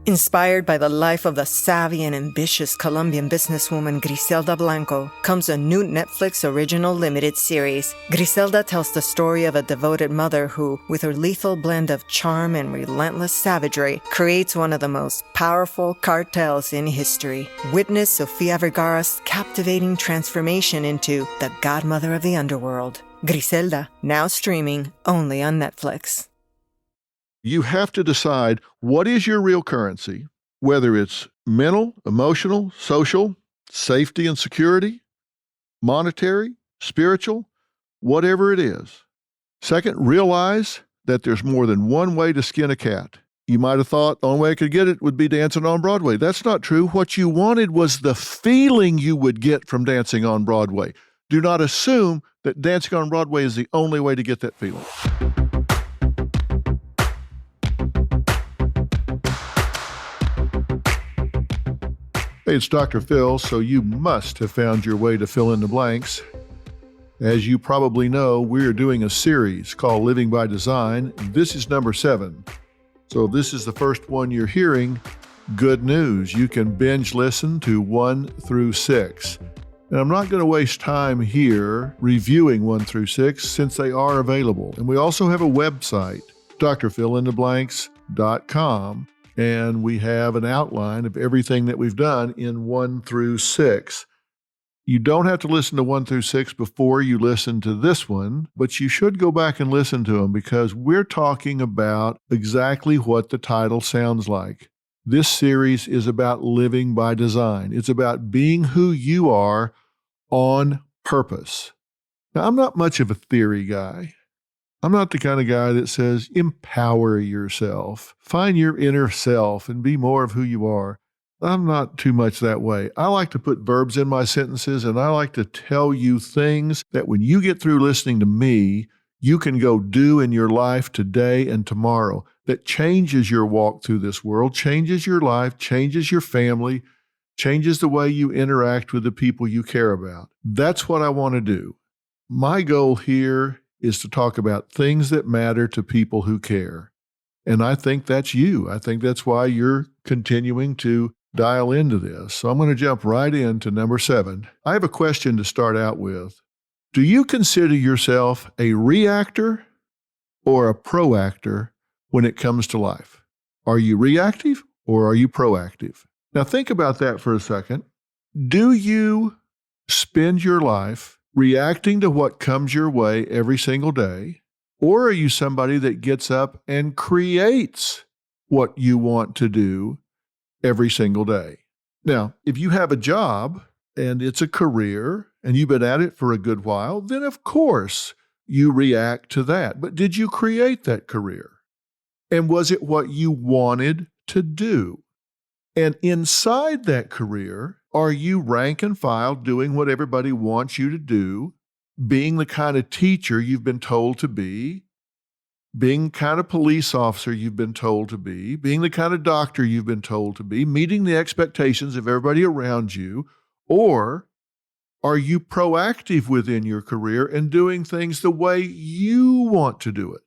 Inspired by the life of the savvy and ambitious Colombian businesswoman Griselda Blanco comes a new Netflix original limited series. Griselda tells the story of a devoted mother who, with her lethal blend of charm and relentless savagery, creates one of the most powerful cartels in history. Witness Sofia Vergara's captivating transformation into the godmother of the underworld. Griselda, now streaming only on Netflix. You have to decide what is your real currency, whether it's mental, emotional, social, safety and security, monetary, spiritual, whatever it is. Second, realize that there's more than one way to skin a cat. You might have thought the only way I could get it would be dancing on Broadway. That's not true. What you wanted was the feeling you would get from dancing on Broadway. Do not assume that dancing on Broadway is the only way to get that feeling. Hey, it's Dr. Phil, so you must have found your way to fill in the blanks. As you probably know, we're doing a series called Living by Design. This is number 7. So if this is the first one you're hearing, good news. You can binge listen to 1 through 6. And I'm not going to waste time here reviewing 1 through 6 since they are available. And we also have a website, drphillintheblanks.com. And we have an outline of everything that we've done in 1 through 6. You don't have to listen to 1 through 6 before you listen to this one, but you should go back and listen to them because we're talking about exactly what the title sounds like. This series is about living by design. It's about being who you are on purpose. Now, I'm not much of a theory guy. I'm not the kind of guy that says, empower yourself, find your inner self and be more of who you are. I'm not too much that way. I like to put verbs in my sentences and I like to tell you things that when you get through listening to me, you can go do in your life today and tomorrow that changes your walk through this world, changes your life, changes your family, changes the way you interact with the people you care about. That's what I want to do. My goal here is to talk about things that matter to people who care. And I think that's you. I think that's why you're continuing to dial into this. So I'm going to jump right into number 7. I have a question to start out with. Do you consider yourself a reactor or a proactor when it comes to life? Are you reactive or are you proactive? Now think about that for a second. Do you spend your life reacting to what comes your way every single day? Or are you somebody that gets up and creates what you want to do every single day? Now, if you have a job and it's a career and you've been at it for a good while, then of course you react to that. But did you create that career? And was it what you wanted to do? And inside that career, are you rank and file doing what everybody wants you to do, being the kind of teacher you've been told to be, being the kind of police officer you've been told to be, being the kind of doctor you've been told to be, meeting the expectations of everybody around you? Or are you proactive within your career and doing things the way you want to do it?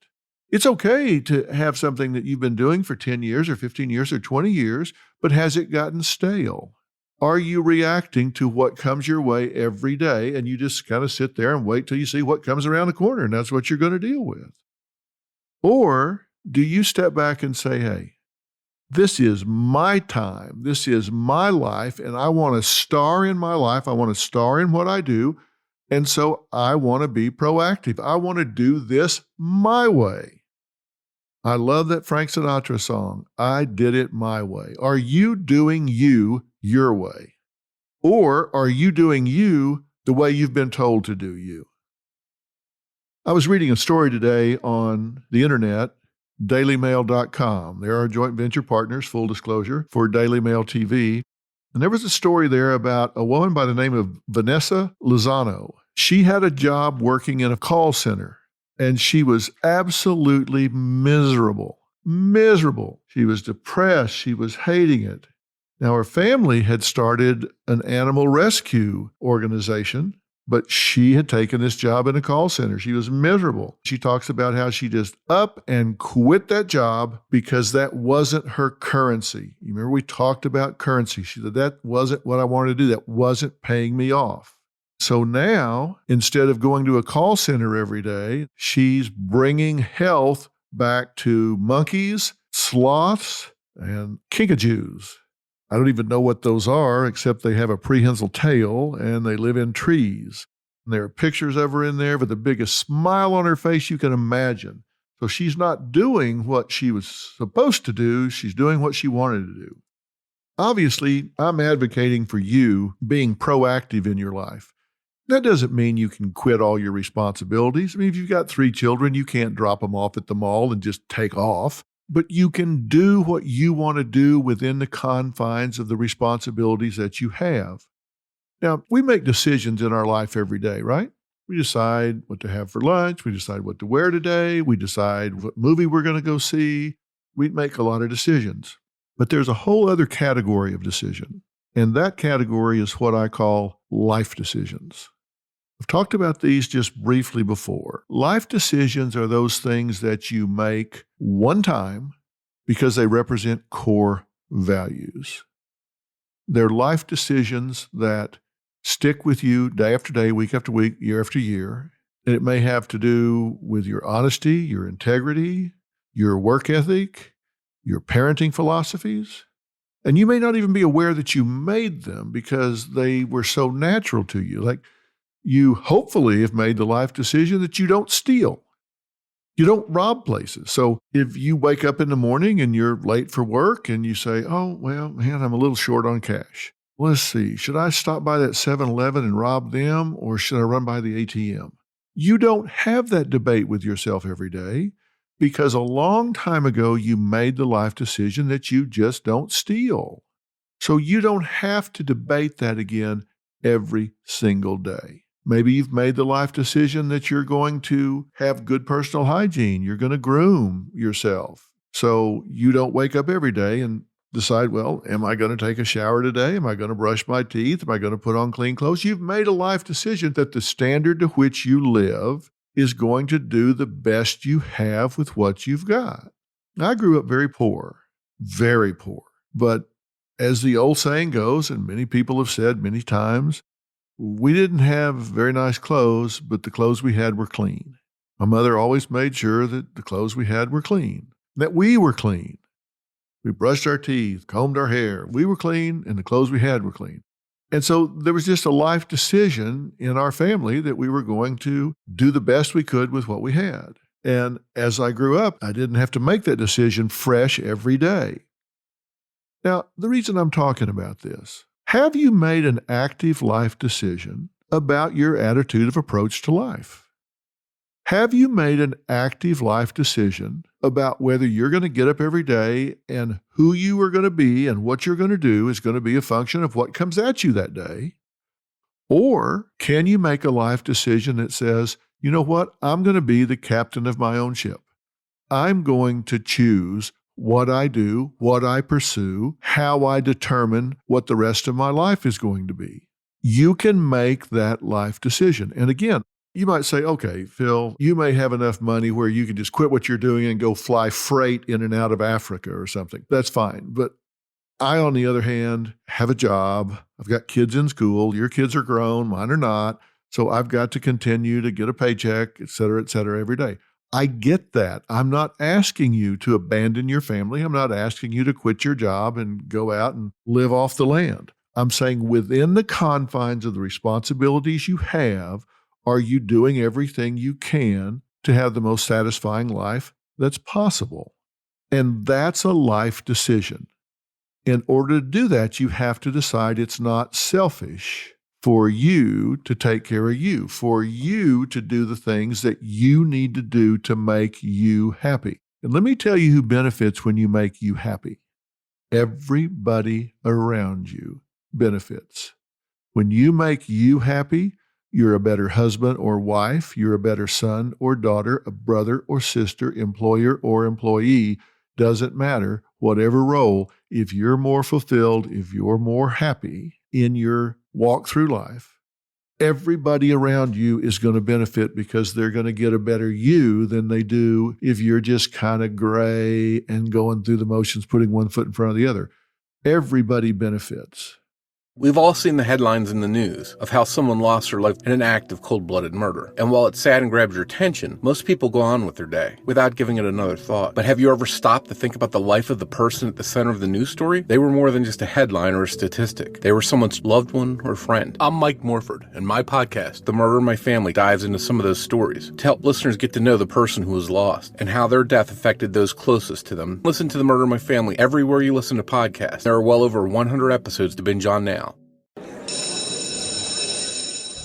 It's okay to have something that you've been doing for 10 years or 15 years or 20 years, but has it gotten stale? Are you reacting to what comes your way every day and you just kind of sit there and wait till you see what comes around the corner and that's what you're going to deal with? Or do you step back and say, hey, this is my time, this is my life, and I want to star in my life, I want to star in what I do, and so I want to be proactive. I want to do this my way. I love that Frank Sinatra song, I Did It My Way. Are you doing you your way? Or are you doing you the way you've been told to do you? I was reading a story today on the internet, dailymail.com. They're our joint venture partners, full disclosure, for Daily Mail TV. And there was a story there about a woman by the name of Vanessa Lozano. She had a job working in a call center. And she was absolutely miserable. She was depressed. She was hating it. Now, her family had started an animal rescue organization, But she had taken this job in a call center. She was miserable. She talks about how she just up and quit that job because that wasn't her currency. You remember we talked about currency. She said, that wasn't what I wanted to do. That wasn't paying me off. So now, instead of going to a call center every day, she's bringing health back to monkeys, sloths, and kinkajous. I don't even know what those are, except they have a prehensile tail and they live in trees. And there are pictures of her in there with the biggest smile on her face you can imagine. So she's not doing what she was supposed to do. She's doing what she wanted to do. Obviously, I'm advocating for you being proactive in your life. That doesn't mean you can quit all your responsibilities. I mean, if you've got 3 children, you can't drop them off at the mall and just take off. But you can do what you want to do within the confines of the responsibilities that you have. Now, we make decisions in our life every day, right? We decide what to have for lunch. We decide what to wear today. We decide what movie we're going to go see. We make a lot of decisions. But there's a whole other category of decision. And that category is what I call life decisions. I've talked about these just briefly before. Life decisions are those things that you make one time because they represent core values. They're life decisions that stick with you day after day, week after week, year after year. And it may have to do with your honesty, your integrity, your work ethic, your parenting philosophies. And you may not even be aware that you made them because they were so natural to you. Like, you hopefully have made the life decision that you don't steal. You don't rob places. So if you wake up in the morning and you're late for work and you say, oh, well, man, I'm a little short on cash. Let's see, should I stop by that 7-Eleven and rob them, or should I run by the ATM? You don't have that debate with yourself every day because a long time ago you made the life decision that you just don't steal. So you don't have to debate that again every single day. Maybe you've made the life decision that you're going to have good personal hygiene. You're going to groom yourself. So you don't wake up every day and decide, well, am I going to take a shower today? Am I going to brush my teeth? Am I going to put on clean clothes? You've made a life decision that the standard to which you live is going to do the best you have with what you've got. I grew up very poor, very poor. But as the old saying goes, and many people have said many times, we didn't have very nice clothes, but the clothes we had were clean. My mother always made sure that the clothes we had were clean, that we were clean. We brushed our teeth, combed our hair. We were clean, and the clothes we had were clean. And so there was just a life decision in our family that we were going to do the best we could with what we had. And as I grew up, I didn't have to make that decision fresh every day. Now, the reason I'm talking about this, have you made an active life decision about your attitude of approach to life? Have you made an active life decision about whether you're going to get up every day and who you are going to be and what you're going to do is going to be a function of what comes at you that day? Or can you make a life decision that says, you know what, I'm going to be the captain of my own ship. I'm going to choose what I do, what I pursue, how I determine what the rest of my life is going to be. You can make that life decision. And again, you might say, okay, Phil, you may have enough money where you can just quit what you're doing and go fly freight in and out of Africa or something. That's fine. But I, on the other hand, have a job. I've got kids in school. Your kids are grown, mine are not. So I've got to continue to get a paycheck, et cetera, every day. I get that. I'm not asking you to abandon your family. I'm not asking you to quit your job and go out and live off the land. I'm saying within the confines of the responsibilities you have, are you doing everything you can to have the most satisfying life that's possible? And that's a life decision. In order to do that, you have to decide it's not selfish for you to take care of you, for you to do the things that you need to do to make you happy. And let me tell you who benefits when you make you happy. Everybody around you benefits. When you make you happy, you're a better husband or wife, you're a better son or daughter, a brother or sister, employer or employee, doesn't matter, whatever role, if you're more fulfilled, if you're more happy in your walk through life, everybody around you is going to benefit because they're going to get a better you than they do if you're just kind of gray and going through the motions, putting one foot in front of the other. Everybody benefits. We've all seen the headlines in the news of how someone lost their life in an act of cold-blooded murder. And while it's sad and grabs your attention, most people go on with their day without giving it another thought. But have you ever stopped to think about the life of the person at the center of the news story? They were more than just a headline or a statistic. They were someone's loved one or friend. I'm Mike Morford, and my podcast, The Murder in My Family, dives into some of those stories to help listeners get to know the person who was lost and how their death affected those closest to them. Listen to The Murder in My Family everywhere you listen to podcasts. There are well over 100 episodes to binge on now.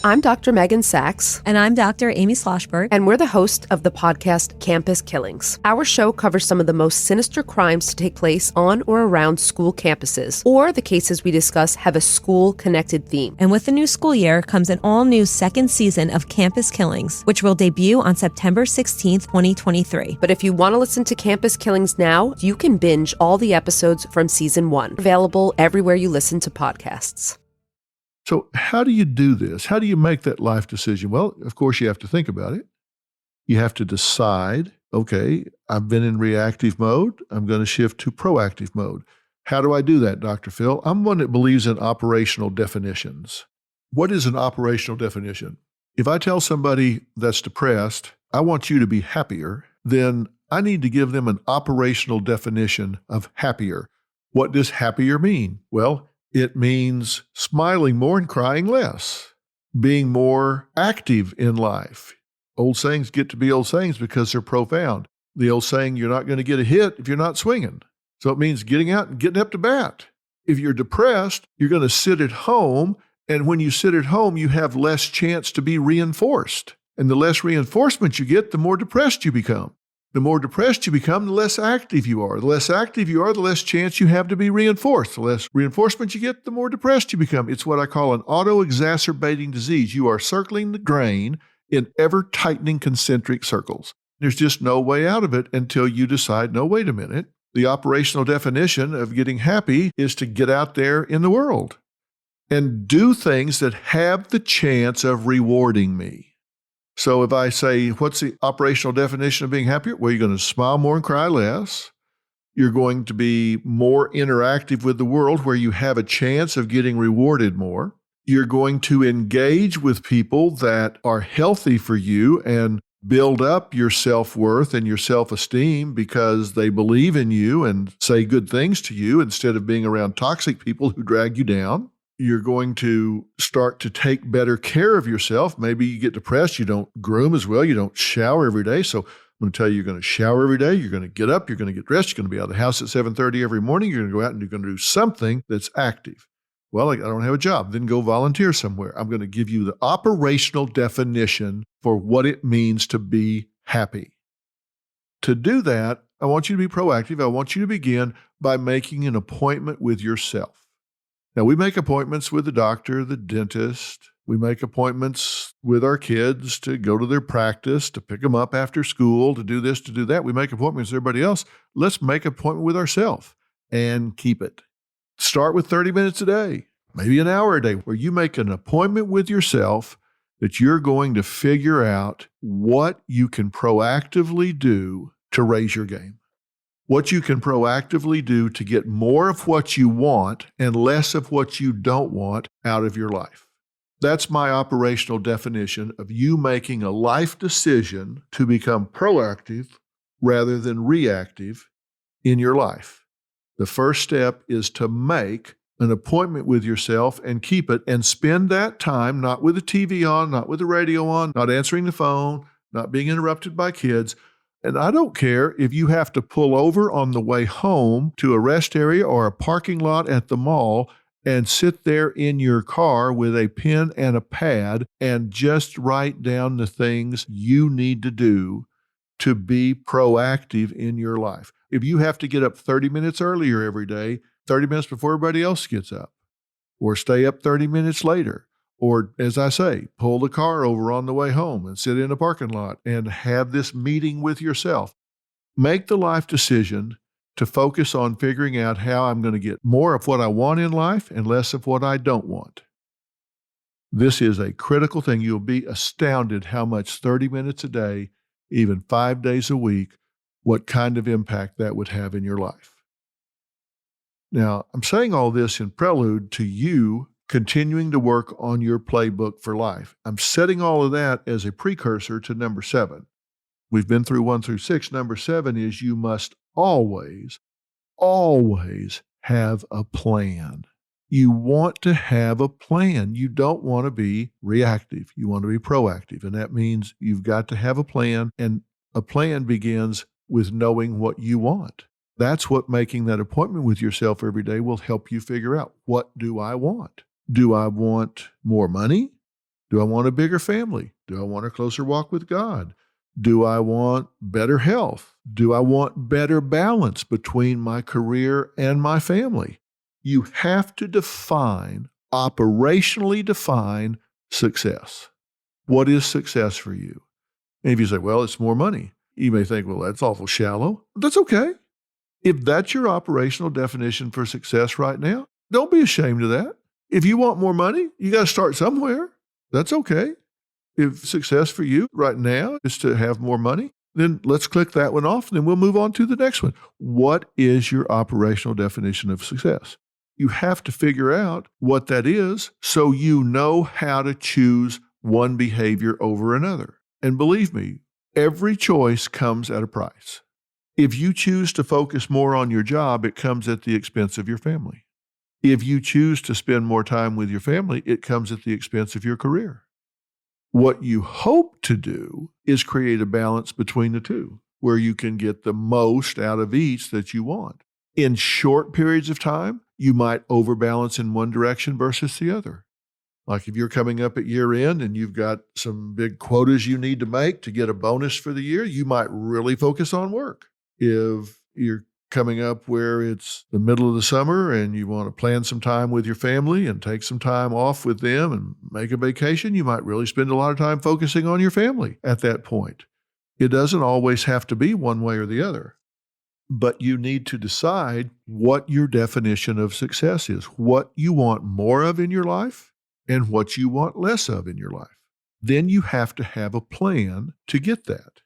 I'm Dr. Megan Sachs. And I'm Dr. Amy Sloshberg. And we're the host of the podcast Campus Killings. Our show covers some of the most sinister crimes to take place on or around school campuses, or the cases we discuss have a school-connected theme. And with the new school year comes an all-new second season of Campus Killings, which will debut on September 16th, 2023. But if you want to listen to Campus Killings now, you can binge all the episodes from season 1, available everywhere you listen to podcasts. So how do you do this? How do you make that life decision? Well, of course, you have to think about it. You have to decide, okay, I've been in reactive mode. I'm going to shift to proactive mode. How do I do that, Dr. Phil? I'm one that believes in operational definitions. What is an operational definition? If I tell somebody that's depressed, I want you to be happier, then I need to give them an operational definition of happier. What does happier mean? Well, it means smiling more and crying less, being more active in life. Old sayings get to be old sayings because they're profound. The old saying, you're not going to get a hit if you're not swinging. So it means getting out and getting up to bat. If you're depressed, you're going to sit at home, and when you sit at home, you have less chance to be reinforced. And the less reinforcement you get, the more depressed you become. The more depressed you become, the less active you are. The less active you are, the less chance you have to be reinforced. The less reinforcement you get, the more depressed you become. It's what I call an auto-exacerbating disease. You are circling the drain in ever-tightening concentric circles. There's just no way out of it until you decide, no, wait a minute. The operational definition of getting happy is to get out there in the world and do things that have the chance of rewarding me. So if I say, what's the operational definition of being happier? Well, you're going to smile more and cry less. You're going to be more interactive with the world where you have a chance of getting rewarded more. You're going to engage with people that are healthy for you and build up your self-worth and your self-esteem because they believe in you and say good things to you instead of being around toxic people who drag you down. You're going to start to take better care of yourself. Maybe you get depressed, you don't groom as well, you don't shower every day. So I'm going to tell you, you're going to shower every day, you're going to get up, you're going to get dressed, you're going to be out of the house at 7:30 every morning, you're going to go out and you're going to do something that's active. Well, I don't have a job, then go volunteer somewhere. I'm going to give you the operational definition for what it means to be happy. To do that, I want you to be proactive. I want you to begin by making an appointment with yourself. Now, we make appointments with the doctor, the dentist. We make appointments with our kids to go to their practice, to pick them up after school, to do this, to do that. We make appointments with everybody else. Let's make an appointment with ourselves and keep it. Start with 30 minutes a day, maybe an hour a day, where you make an appointment with yourself that you're going to figure out what you can proactively do to raise your game. What you can proactively do to get more of what you want and less of what you don't want out of your life. That's my operational definition of you making a life decision to become proactive rather than reactive in your life. The first step is to make an appointment with yourself and keep it and spend that time not with the TV on, not with the radio on, not answering the phone, not being interrupted by kids. And I don't care if you have to pull over on the way home to a rest area or a parking lot at the mall and sit there in your car with a pen and a pad and just write down the things you need to do to be proactive in your life. If you have to get up 30 minutes earlier every day, 30 minutes before everybody else gets up, or stay up 30 minutes later, or, as I say, pull the car over on the way home and sit in a parking lot and have this meeting with yourself. Make the life decision to focus on figuring out how I'm going to get more of what I want in life and less of what I don't want. This is a critical thing. You'll be astounded how much 30 minutes a day, even 5 days a week, what kind of impact that would have in your life. Now, I'm saying all this in prelude to you continuing to work on your playbook for life. I'm setting all of that as a precursor to number 7. We've been through 1 through 6. Number 7 is you must always have a plan. You want to have a plan. You don't want to be reactive. You want to be proactive. And that means you've got to have a plan. And a plan begins with knowing what you want. That's what making that appointment with yourself every day will help you figure out. What do I want? Do I want more money? Do I want a bigger family? Do I want a closer walk with God? Do I want better health? Do I want better balance between my career and my family? You have to operationally define success. What is success for you? And if you say, well, it's more money, you may think, well, that's awful shallow. That's okay. If that's your operational definition for success right now, don't be ashamed of that. If you want more money, you got to start somewhere. That's okay. If success for you right now is to have more money, then let's click that one off, and then we'll move on to the next one. What is your operational definition of success? You have to figure out what that is so you know how to choose one behavior over another. And believe me, every choice comes at a price. If you choose to focus more on your job, it comes at the expense of your family. If you choose to spend more time with your family, it comes at the expense of your career. What you hope to do is create a balance between the two, where you can get the most out of each that you want. In short periods of time, you might overbalance in one direction versus the other. Like if you're coming up at year end and you've got some big quotas you need to make to get a bonus for the year, you might really focus on work. If you're coming up where it's the middle of the summer and you want to plan some time with your family and take some time off with them and make a vacation, you might really spend a lot of time focusing on your family at that point. It doesn't always have to be one way or the other, but you need to decide what your definition of success is, what you want more of in your life and what you want less of in your life. Then you have to have a plan to get that.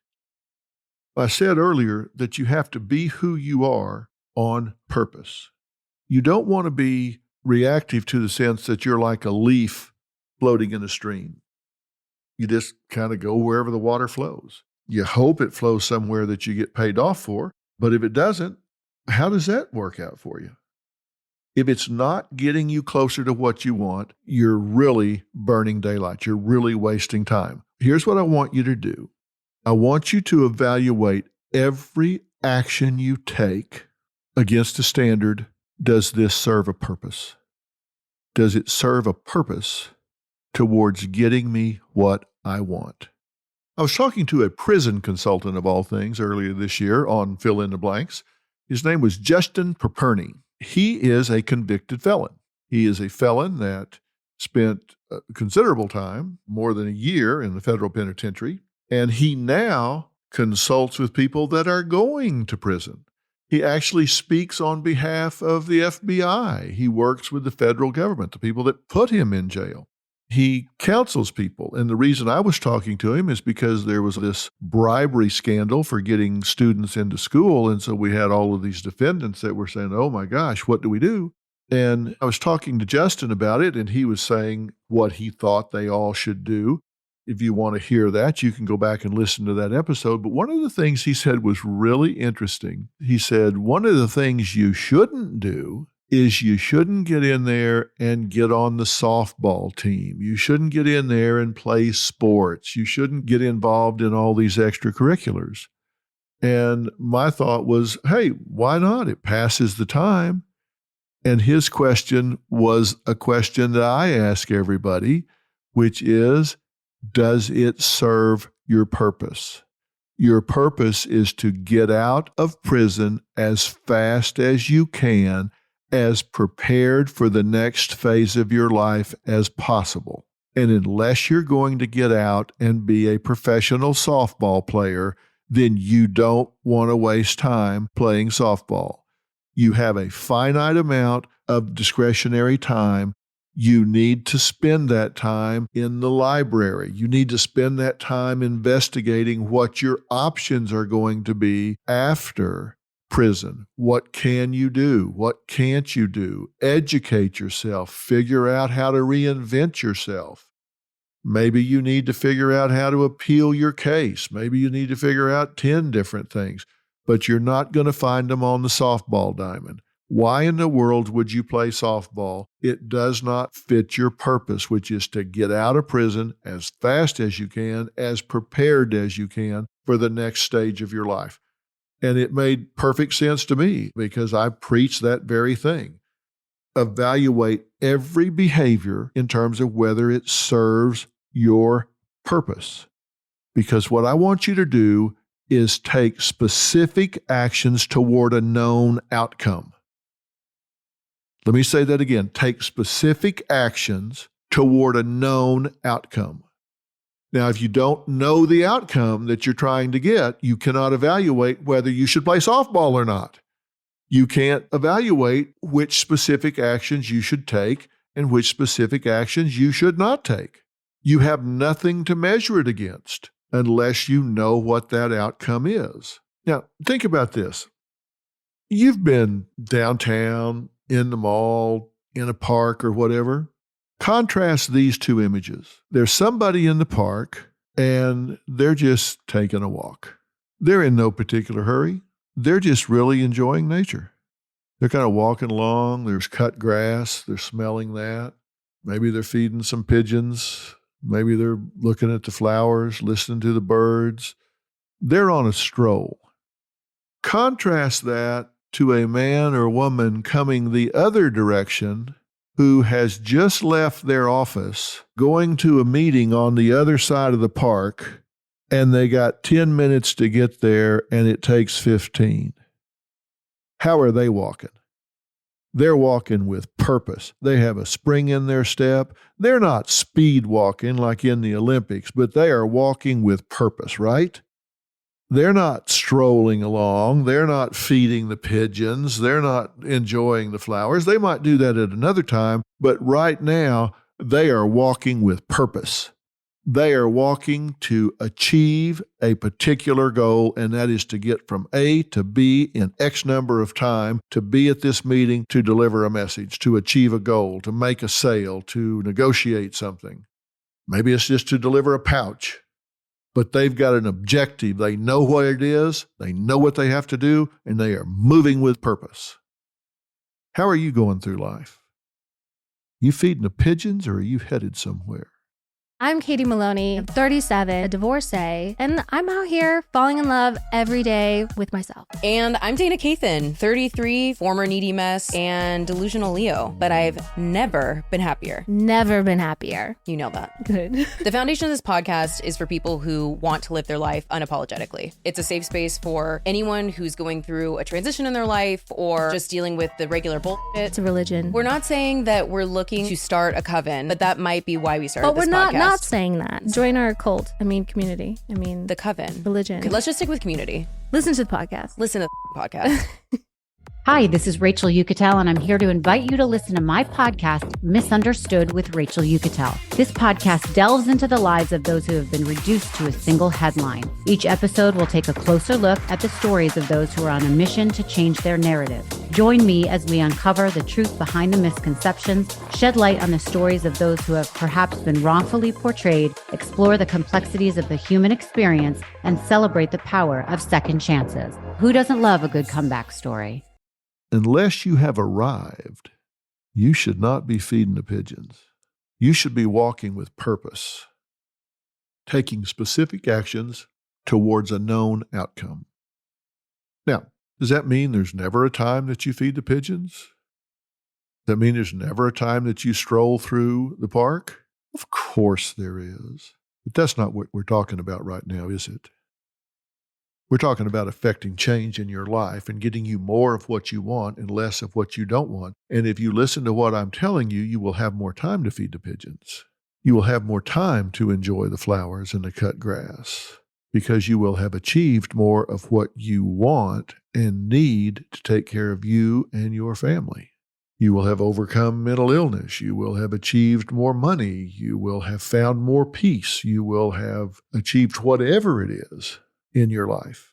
I said earlier that you have to be who you are on purpose. You don't want to be reactive to the sense that you're like a leaf floating in a stream. You just kind of go wherever the water flows. You hope it flows somewhere that you get paid off for, but if it doesn't, how does that work out for you? If it's not getting you closer to what you want, you're really burning daylight. You're really wasting time. Here's what I want you to do. I want you to evaluate every action you take against a standard. Does this serve a purpose? Does it serve a purpose towards getting me what I want? I was talking to a prison consultant of all things earlier this year on Fill in the Blanks. His name was Justin Perperny. He is a convicted felon. He is a felon that spent a considerable time, more than a year, in the federal penitentiary. And he now consults with people that are going to prison. He actually speaks on behalf of the FBI. He works with the federal government, the people that put him in jail. He counsels people. And the reason I was talking to him is because there was this bribery scandal for getting students into school. And so we had all of these defendants that were saying, oh my gosh, what do we do? And I was talking to Justin about it, and he was saying what he thought they all should do. If you want to hear that, you can go back and listen to that episode. But one of the things he said was really interesting. He said, one of the things you shouldn't do is you shouldn't get in there and get on the softball team. You shouldn't get in there and play sports. You shouldn't get involved in all these extracurriculars. And my thought was, hey, why not? It passes the time. And his question was a question that I ask everybody, which is, does it serve your purpose? Your purpose is to get out of prison as fast as you can, as prepared for the next phase of your life as possible. And unless you're going to get out and be a professional softball player, then you don't want to waste time playing softball. You have a finite amount of discretionary time. You need to spend that time in the library. You need to spend that time investigating what your options are going to be after prison. What can you do? What can't you do? Educate yourself. Figure out how to reinvent yourself. Maybe you need to figure out how to appeal your case. Maybe you need to figure out 10 different things, but you're not going to find them on the softball diamond. Why in the world would you play softball? It does not fit your purpose, which is to get out of prison as fast as you can, as prepared as you can for the next stage of your life. And it made perfect sense to me because I preach that very thing. Evaluate every behavior in terms of whether it serves your purpose. Because what I want you to do is take specific actions toward a known outcome. Let me say that again. Take specific actions toward a known outcome. Now, if you don't know the outcome that you're trying to get, you cannot evaluate whether you should play softball or not. You can't evaluate which specific actions you should take and which specific actions you should not take. You have nothing to measure it against unless you know what that outcome is. Now, think about this. You've been downtown, in the mall, in a park or whatever. Contrast these two images. There's somebody in the park and they're just taking a walk. They're in no particular hurry. They're just really enjoying nature. They're kind of walking along. There's cut grass. They're smelling that. Maybe they're feeding some pigeons. Maybe they're looking at the flowers, listening to the birds. They're on a stroll. Contrast that to a man or woman coming the other direction who has just left their office, going to a meeting on the other side of the park, and they got 10 minutes to get there and it takes 15. How are they walking? They're walking with purpose. They have a spring in their step. They're not speed walking like in the Olympics, but they are walking with purpose, right? They're not strolling along. They're not feeding the pigeons. They're not enjoying the flowers. They might do that at another time, but right now they are walking with purpose. They are walking to achieve a particular goal, and that is to get from A to B in X number of time, to be at this meeting, to deliver a message, to achieve a goal, to make a sale, to negotiate something. Maybe it's just to deliver a pouch, but they've got an objective. They know what it is, they know what they have to do, and they are moving with purpose. How are you going through life? You feeding the pigeons, or are you headed somewhere? I'm Katie Maloney, I'm 37, a divorcee, and I'm out here falling in love every day with myself. And I'm Dana Cathan, 33, former needy mess, and delusional Leo, but I've never been happier. Never been happier. You know that. Good. The foundation of this podcast is for people who want to live their life unapologetically. It's a safe space for anyone who's going through a transition in their life or just dealing with the regular bullshit. It's a religion. We're not saying that we're looking to start a coven, but that might be why we started this podcast. But we're not saying that. Join our cult. Community. The coven. Religion. Okay, let's just stick with community. Listen to the podcast. Listen to the podcast. Hi, this is Rachel Yucatel, and I'm here to invite you to listen to my podcast, Misunderstood with Rachel Yucatel. This podcast delves into the lives of those who have been reduced to a single headline. Each episode will take a closer look at the stories of those who are on a mission to change their narrative. Join me as we uncover the truth behind the misconceptions, shed light on the stories of those who have perhaps been wrongfully portrayed, explore the complexities of the human experience, and celebrate the power of second chances. Who doesn't love a good comeback story? Unless you have arrived, you should not be feeding the pigeons. You should be walking with purpose, taking specific actions towards a known outcome. Now, does that mean there's never a time that you feed the pigeons? Does that mean there's never a time that you stroll through the park? Of course there is. But that's not what we're talking about right now, is it? We're talking about affecting change in your life and getting you more of what you want and less of what you don't want. And if you listen to what I'm telling you, you will have more time to feed the pigeons. You will have more time to enjoy the flowers and the cut grass because you will have achieved more of what you want and need to take care of you and your family. You will have overcome mental illness. You will have achieved more money. You will have found more peace. You will have achieved whatever it is in your life.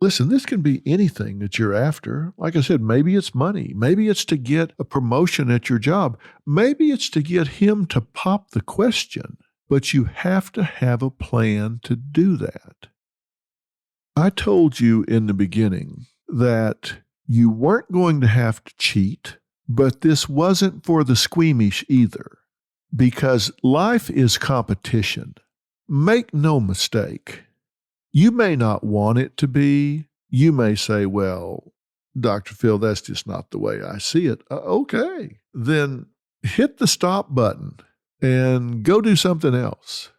Listen, this can be anything that you're after. Like I said, maybe it's money. Maybe it's to get a promotion at your job. Maybe it's to get him to pop the question. But you have to have a plan to do that. I told you in the beginning that you weren't going to have to cheat, but this wasn't for the squeamish either, because life is competition. Make no mistake. You may not want it to be. You may say, well, Dr. Phil, that's just not the way I see it. Okay, then hit the stop button and go do something else.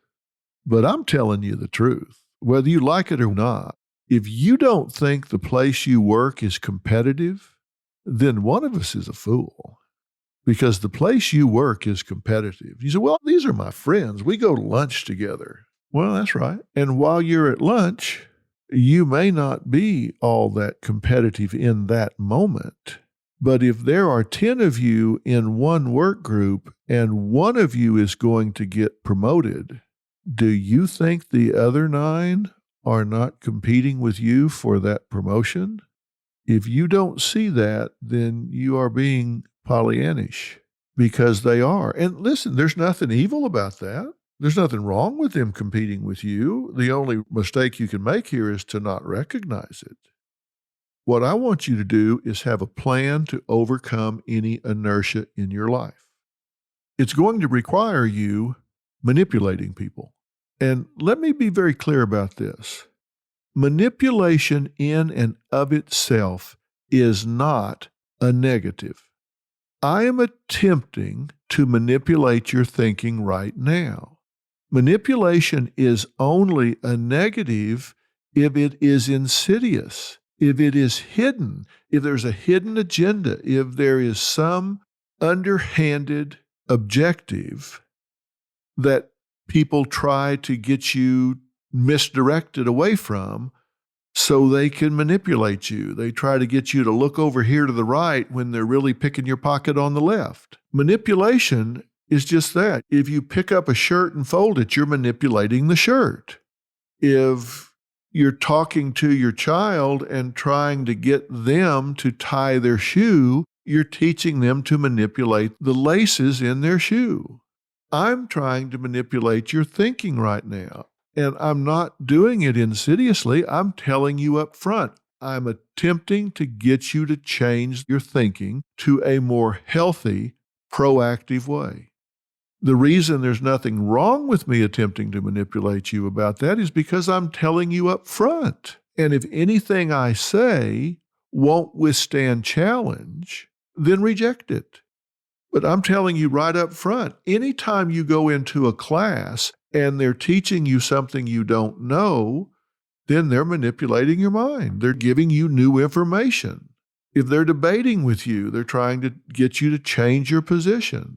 But I'm telling you the truth, whether you like it or not. If you don't think the place you work is competitive, then one of us is a fool, because the place you work is competitive. You say, well, these are my friends. We go to lunch together. Well, that's right. And while you're at lunch, you may not be all that competitive in that moment. But if there are 10 of you in one work group and one of you is going to get promoted, do you think the other 9 are not competing with you for that promotion? If you don't see that, then you are being Pollyannish, because they are. And listen, there's nothing evil about that. There's nothing wrong with them competing with you. The only mistake you can make here is to not recognize it. What I want you to do is have a plan to overcome any inertia in your life. It's going to require you manipulating people. And let me be very clear about this. Manipulation in and of itself is not a negative. I am attempting to manipulate your thinking right now. Manipulation is only a negative if it is insidious, if it is hidden, if there's a hidden agenda, if there is some underhanded objective that people try to get you misdirected away from so they can manipulate you. They try to get you to look over here to the right when they're really picking your pocket on the left. Manipulation is just that. If you pick up a shirt and fold it, you're manipulating the shirt. If you're talking to your child and trying to get them to tie their shoe, you're teaching them to manipulate the laces in their shoe. I'm trying to manipulate your thinking right now, and I'm not doing it insidiously. I'm telling you up front. I'm attempting to get you to change your thinking to a more healthy, proactive way. The reason there's nothing wrong with me attempting to manipulate you about that is because I'm telling you up front. And if anything I say won't withstand challenge, then reject it. But I'm telling you right up front, anytime you go into a class and they're teaching you something you don't know, then they're manipulating your mind. They're giving you new information. If they're debating with you, they're trying to get you to change your position.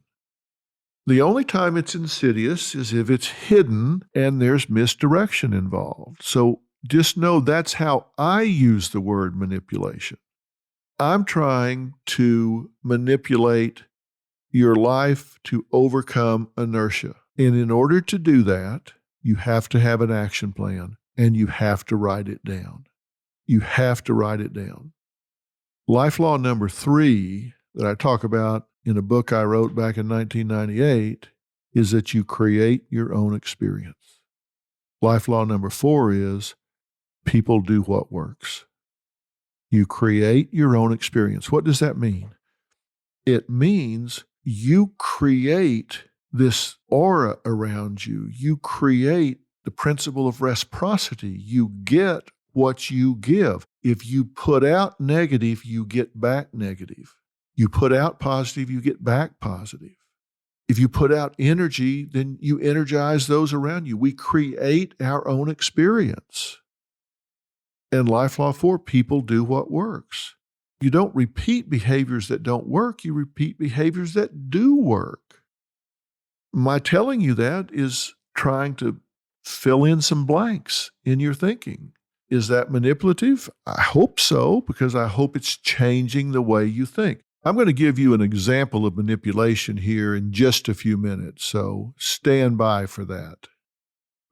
The only time it's insidious is if it's hidden and there's misdirection involved. So just know that's how I use the word manipulation. I'm trying to manipulate your life to overcome inertia. And in order to do that, you have to have an action plan and you have to write it down. You have to write it down. Life law number 3 that I talk about in a book I wrote back in 1998 is that you create your own experience. Life law number 4 is people do what works. You create your own experience. What does that mean? It means you create this aura around you. You create the principle of reciprocity. You get what you give. If you put out negative, you get back negative. You put out positive, you get back positive. If you put out energy, then you energize those around you. We create our own experience. And life law 4, people do what works. You don't repeat behaviors that don't work. You repeat behaviors that do work. My telling you that is trying to fill in some blanks in your thinking. Is that manipulative? I hope so, because I hope it's changing the way you think. I'm going to give you an example of manipulation here in just a few minutes, so stand by for that.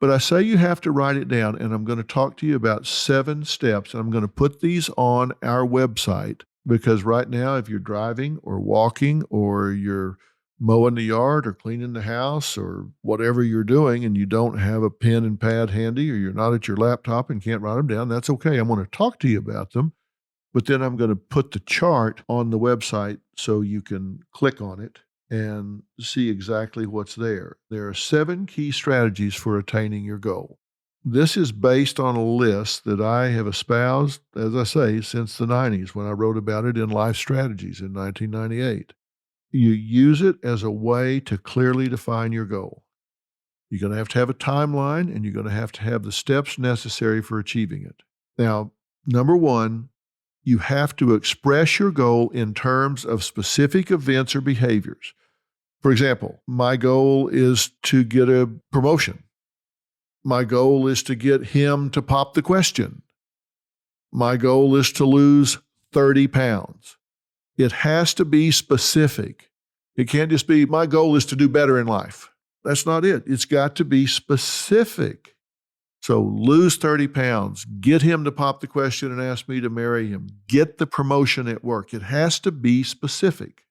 But I say you have to write it down, and I'm going to talk to you about 7 steps, and I'm going to put these on our website because right now, if you're driving or walking or you're mowing the yard or cleaning the house or whatever you're doing and you don't have a pen and pad handy or you're not at your laptop and can't write them down, that's okay. I'm going to talk to you about them. But then I'm going to put the chart on the website so you can click on it and see exactly what's there. There are 7 key strategies for attaining your goal. This is based on a list that I have espoused, as I say, since the 90s when I wrote about it in Life Strategies in 1998. You use it as a way to clearly define your goal. You're going to have a timeline and you're going to have the steps necessary for achieving it. Now, number 1, you have to express your goal in terms of specific events or behaviors. For example, my goal is to get a promotion. My goal is to get him to pop the question. My goal is to lose 30 pounds. It has to be specific. It can't just be, my goal is to do better in life. That's not it. It's got to be specific. So lose 30 pounds, get him to pop the question and ask me to marry him, get the promotion at work. It has to be specific.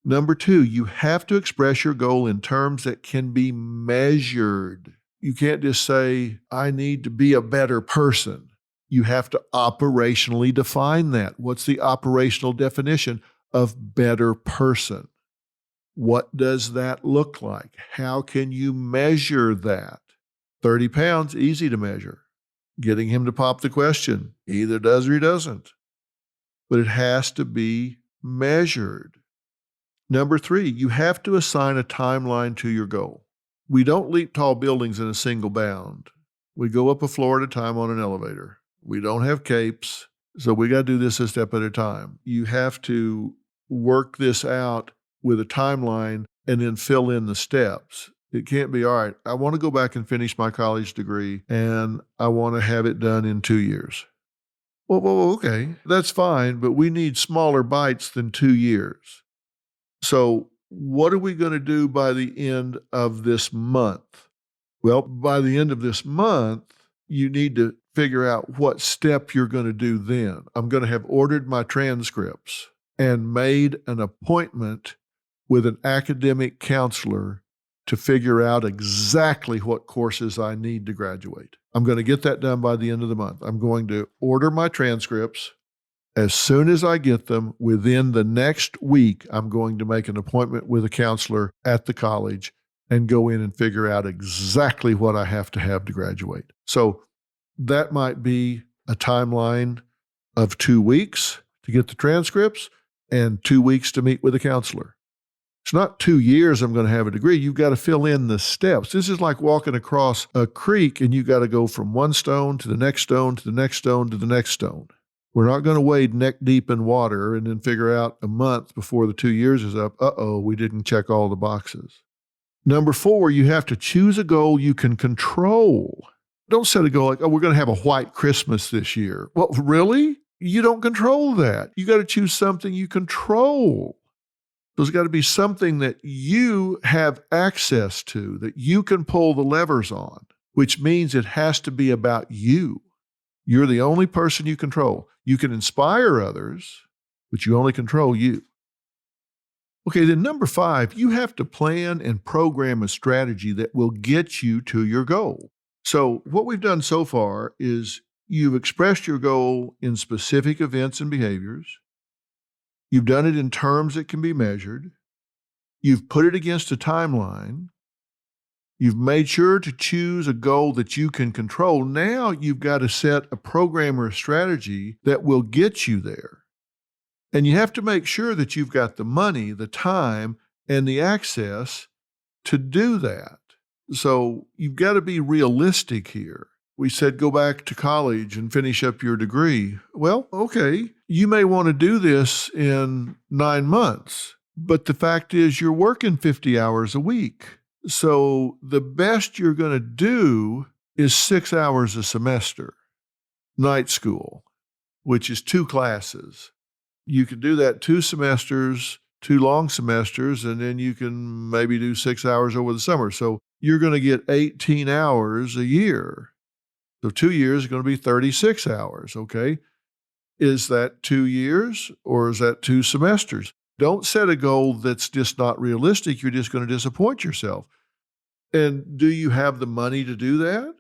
Number 2, you have to express your goal in terms that can be measured. You can't just say, I need to be a better person. You have to operationally define that. What's the operational definition of better person? What does that look like? How can you measure that? 30 pounds, easy to measure. Getting him to pop the question, he either does or he doesn't. But it has to be measured. Number 3, you have to assign a timeline to your goal. We don't leap tall buildings in a single bound. We go up a floor at a time on an elevator. We don't have capes, so we got to do this a step at a time. You have to work this out with a timeline and then fill in the steps. It can't be, all right, I want to go back and finish my college degree and I want to have it done in 2 years. Well, okay, that's fine, but we need smaller bites than 2 years. So what are we going to do by the end of this month? Well, by the end of this month, you need to figure out what step you're going to do then. I'm going to have ordered my transcripts and made an appointment with an academic counselor to figure out exactly what courses I need to graduate. I'm going to get that done by the end of the month. I'm going to order my transcripts. As soon as I get them, within the next week, I'm going to make an appointment with a counselor at the college and go in and figure out exactly what I have to graduate. So that might be a timeline of 2 weeks to get the transcripts and 2 weeks to meet with a counselor. It's not 2 years I'm going to have a degree. You've got to fill in the steps. This is like walking across a creek and you got to go from one stone to the next stone to the next stone to the next stone. We're not going to wade neck deep in water and then figure out a month before the 2 years is up, we didn't check all the boxes. Number 4, you have to choose a goal you can control. Don't set a goal like, we're going to have a white Christmas this year. Well, really? You don't control that. You got to choose something you control. There's got to be something that you have access to, that you can pull the levers on, which means it has to be about you. You're the only person you control. You can inspire others, but you only control you. Okay, then number 5, you have to plan and program a strategy that will get you to your goal. So what we've done so far is you've expressed your goal in specific events and behaviors. You've done it in terms that can be measured. You've put it against a timeline. You've made sure to choose a goal that you can control. Now you've got to set a program or a strategy that will get you there. And you have to make sure that you've got the money, the time, and the access to do that. So you've got to be realistic here. We said go back to college and finish up your degree. Well, okay, you may want to do this in 9 months, but the fact is you're working 50 hours a week. So the best you're going to do is 6 hours a semester, night school, which is 2 classes. You can do that 2 semesters, 2 long semesters, and then you can maybe do 6 hours over the summer. So you're going to get 18 hours a year. So 2 years is going to be 36 hours, okay? Is that 2 years or is that 2 semesters? Don't set a goal that's just not realistic. You're just going to disappoint yourself. And do you have the money to do that?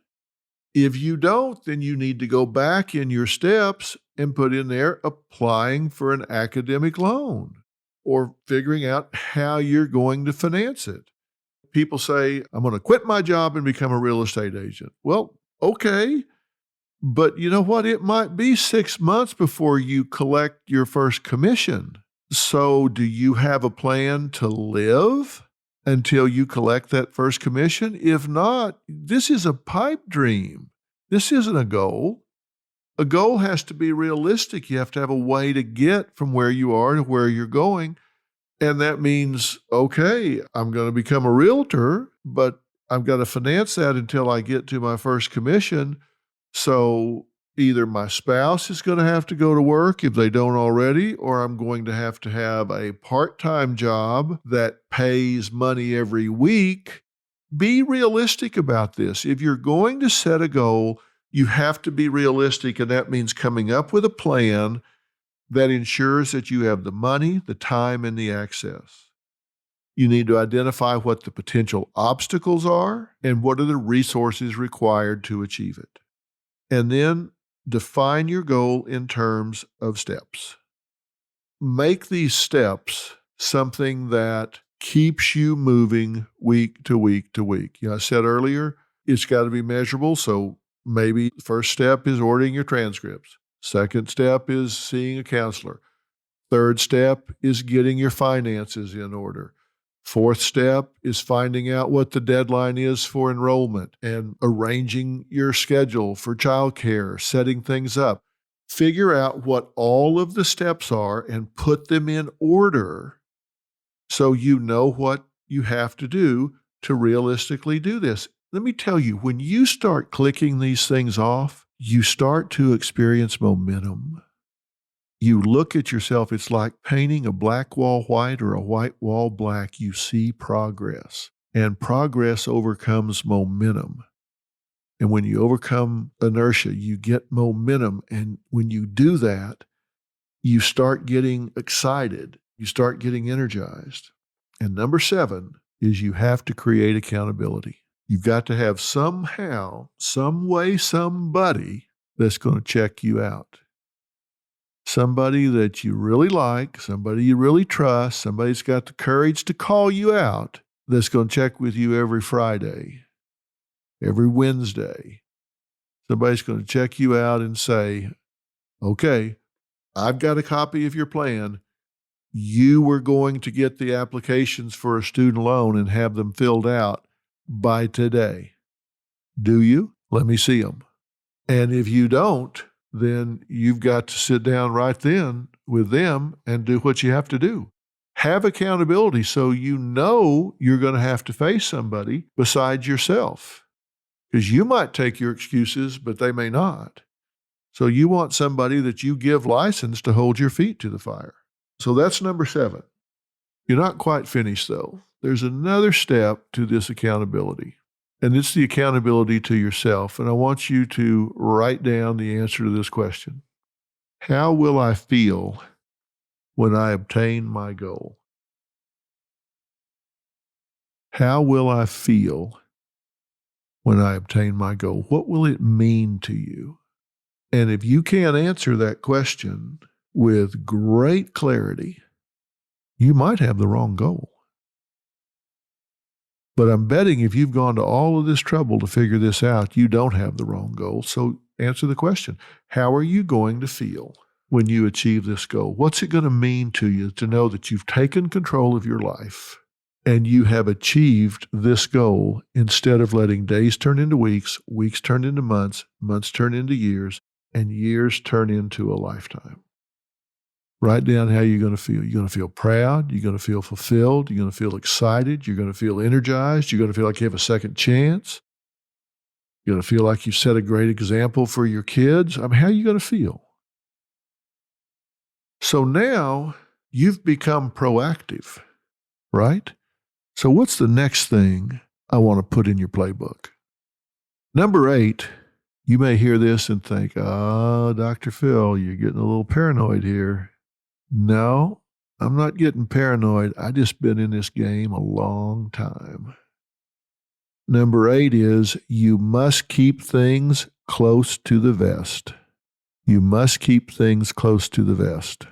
If you don't, then you need to go back in your steps and put in there applying for an academic loan or figuring out how you're going to finance it. People say, I'm going to quit my job and become a real estate agent. Well, okay. But you know what? It might be 6 months before you collect your first commission. So do you have a plan to live until you collect that first commission? If not, this is a pipe dream. This isn't a goal. A goal has to be realistic. You have to have a way to get from where you are to where you're going. And that means, okay, I'm going to become a realtor, but I've got to finance that until I get to my first commission. So either my spouse is going to have to go to work if they don't already, or I'm going to have a part-time job that pays money every week. Be realistic about this. If you're going to set a goal, you have to be realistic, and that means coming up with a plan that ensures that you have the money, the time, and the access. You need to identify what the potential obstacles are and what are the resources required to achieve it. And then define your goal in terms of steps. Make these steps something that keeps you moving week to week to week. I said earlier, it's got to be measurable. So maybe the first step is ordering your transcripts. Second step is seeing a counselor. Third step is getting your finances in order. Fourth step is finding out what the deadline is for enrollment and arranging your schedule for childcare, setting things up. Figure out what all of the steps are and put them in order so you know what you have to do to realistically do this. Let me tell you, when you start clicking these things off, you start to experience momentum. You look at yourself, it's like painting a black wall white or a white wall black. You see progress, and progress overcomes momentum. And when you overcome inertia, you get momentum. And when you do that, you start getting excited. You start getting energized. And number 7 is you have to create accountability. You've got to have somehow, some way, somebody that's going to check you out. Somebody that you really like, somebody you really trust, somebody's got the courage to call you out that's going to check with you every Friday, every Wednesday. Somebody's going to check you out and say, okay, I've got a copy of your plan. You were going to get the applications for a student loan and have them filled out by today. Do you? Let me see them. And if you don't, then you've got to sit down right then with them and do what you have to do. Have accountability so you know you're going to have to face somebody besides yourself. Because you might take your excuses, but they may not. So you want somebody that you give license to hold your feet to the fire. So that's number 7. You're not quite finished, though. There's another step to this accountability. And it's the accountability to yourself. And I want you to write down the answer to this question. How will I feel when I obtain my goal? How will I feel when I obtain my goal? What will it mean to you? And if you can't answer that question with great clarity, you might have the wrong goal. But I'm betting if you've gone to all of this trouble to figure this out, you don't have the wrong goal. So answer the question. How are you going to feel when you achieve this goal? What's it going to mean to you to know that you've taken control of your life and you have achieved this goal instead of letting days turn into weeks, weeks turn into months, months turn into years, and years turn into a lifetime? Write down how you're going to feel. You're going to feel proud. You're going to feel fulfilled. You're going to feel excited. You're going to feel energized. You're going to feel like you have a second chance. You're going to feel like you've set a great example for your kids. How are you going to feel? So now you've become proactive, right? So what's the next thing I want to put in your playbook? Number 8, you may hear this and think, oh, Dr. Phil, you're getting a little paranoid here. No, I'm not getting paranoid. I just been in this game a long time. Number 8 is you must keep things close to the vest. You must keep things close to the vest.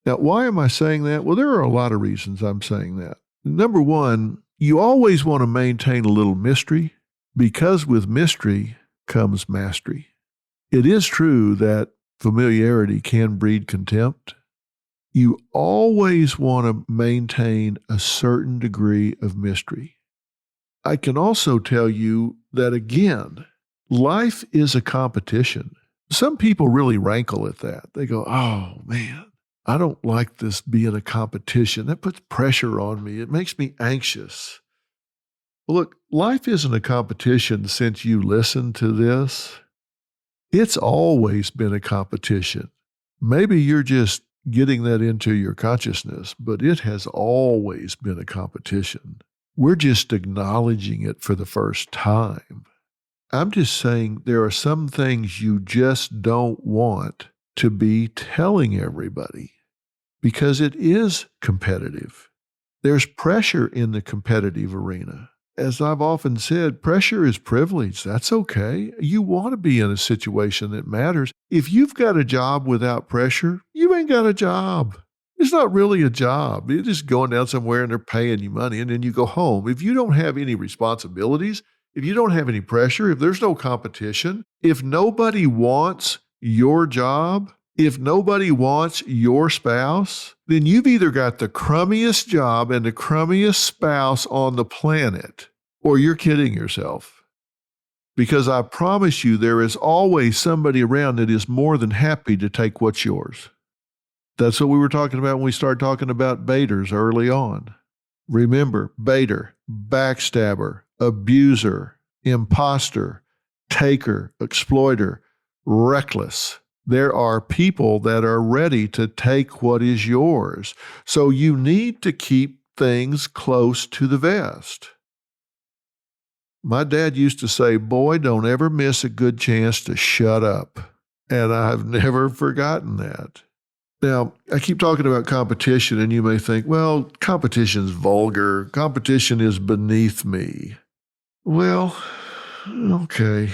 Now, why am I saying that? Well, there are a lot of reasons I'm saying that. Number 1, you always want to maintain a little mystery because with mystery comes mastery. It is true that familiarity can breed contempt. You always want to maintain a certain degree of mystery. I can also tell you that, again, life is a competition. Some people really rankle at that. They go, oh, man, I don't like this being a competition. That puts pressure on me. It makes me anxious. Well, look, life isn't a competition since you listened to this. It's always been a competition. Maybe you're just getting that into your consciousness, but it has always been a competition. We're just acknowledging it for the first time. I'm just saying there are some things you just don't want to be telling everybody because it is competitive. There's pressure in the competitive arena. As I've often said, pressure is privilege. That's okay. You want to be in a situation that matters. If you've got a job without pressure, you ain't got a job. It's not really a job. You're just going down somewhere and they're paying you money and then you go home. If you don't have any responsibilities, if you don't have any pressure, if there's no competition, if nobody wants your job, if nobody wants your spouse, then you've either got the crummiest job and the crummiest spouse on the planet, or you're kidding yourself. Because I promise you, there is always somebody around that is more than happy to take what's yours. That's what we were talking about when we started talking about baiters early on. Remember, baiter, backstabber, abuser, imposter, taker, exploiter, reckless. There are people that are ready to take what is yours. So you need to keep things close to the vest. My dad used to say, boy, don't ever miss a good chance to shut up. And I've never forgotten that. Now, I keep talking about competition, and you may think, well, competition's vulgar. Competition is beneath me. Well, okay.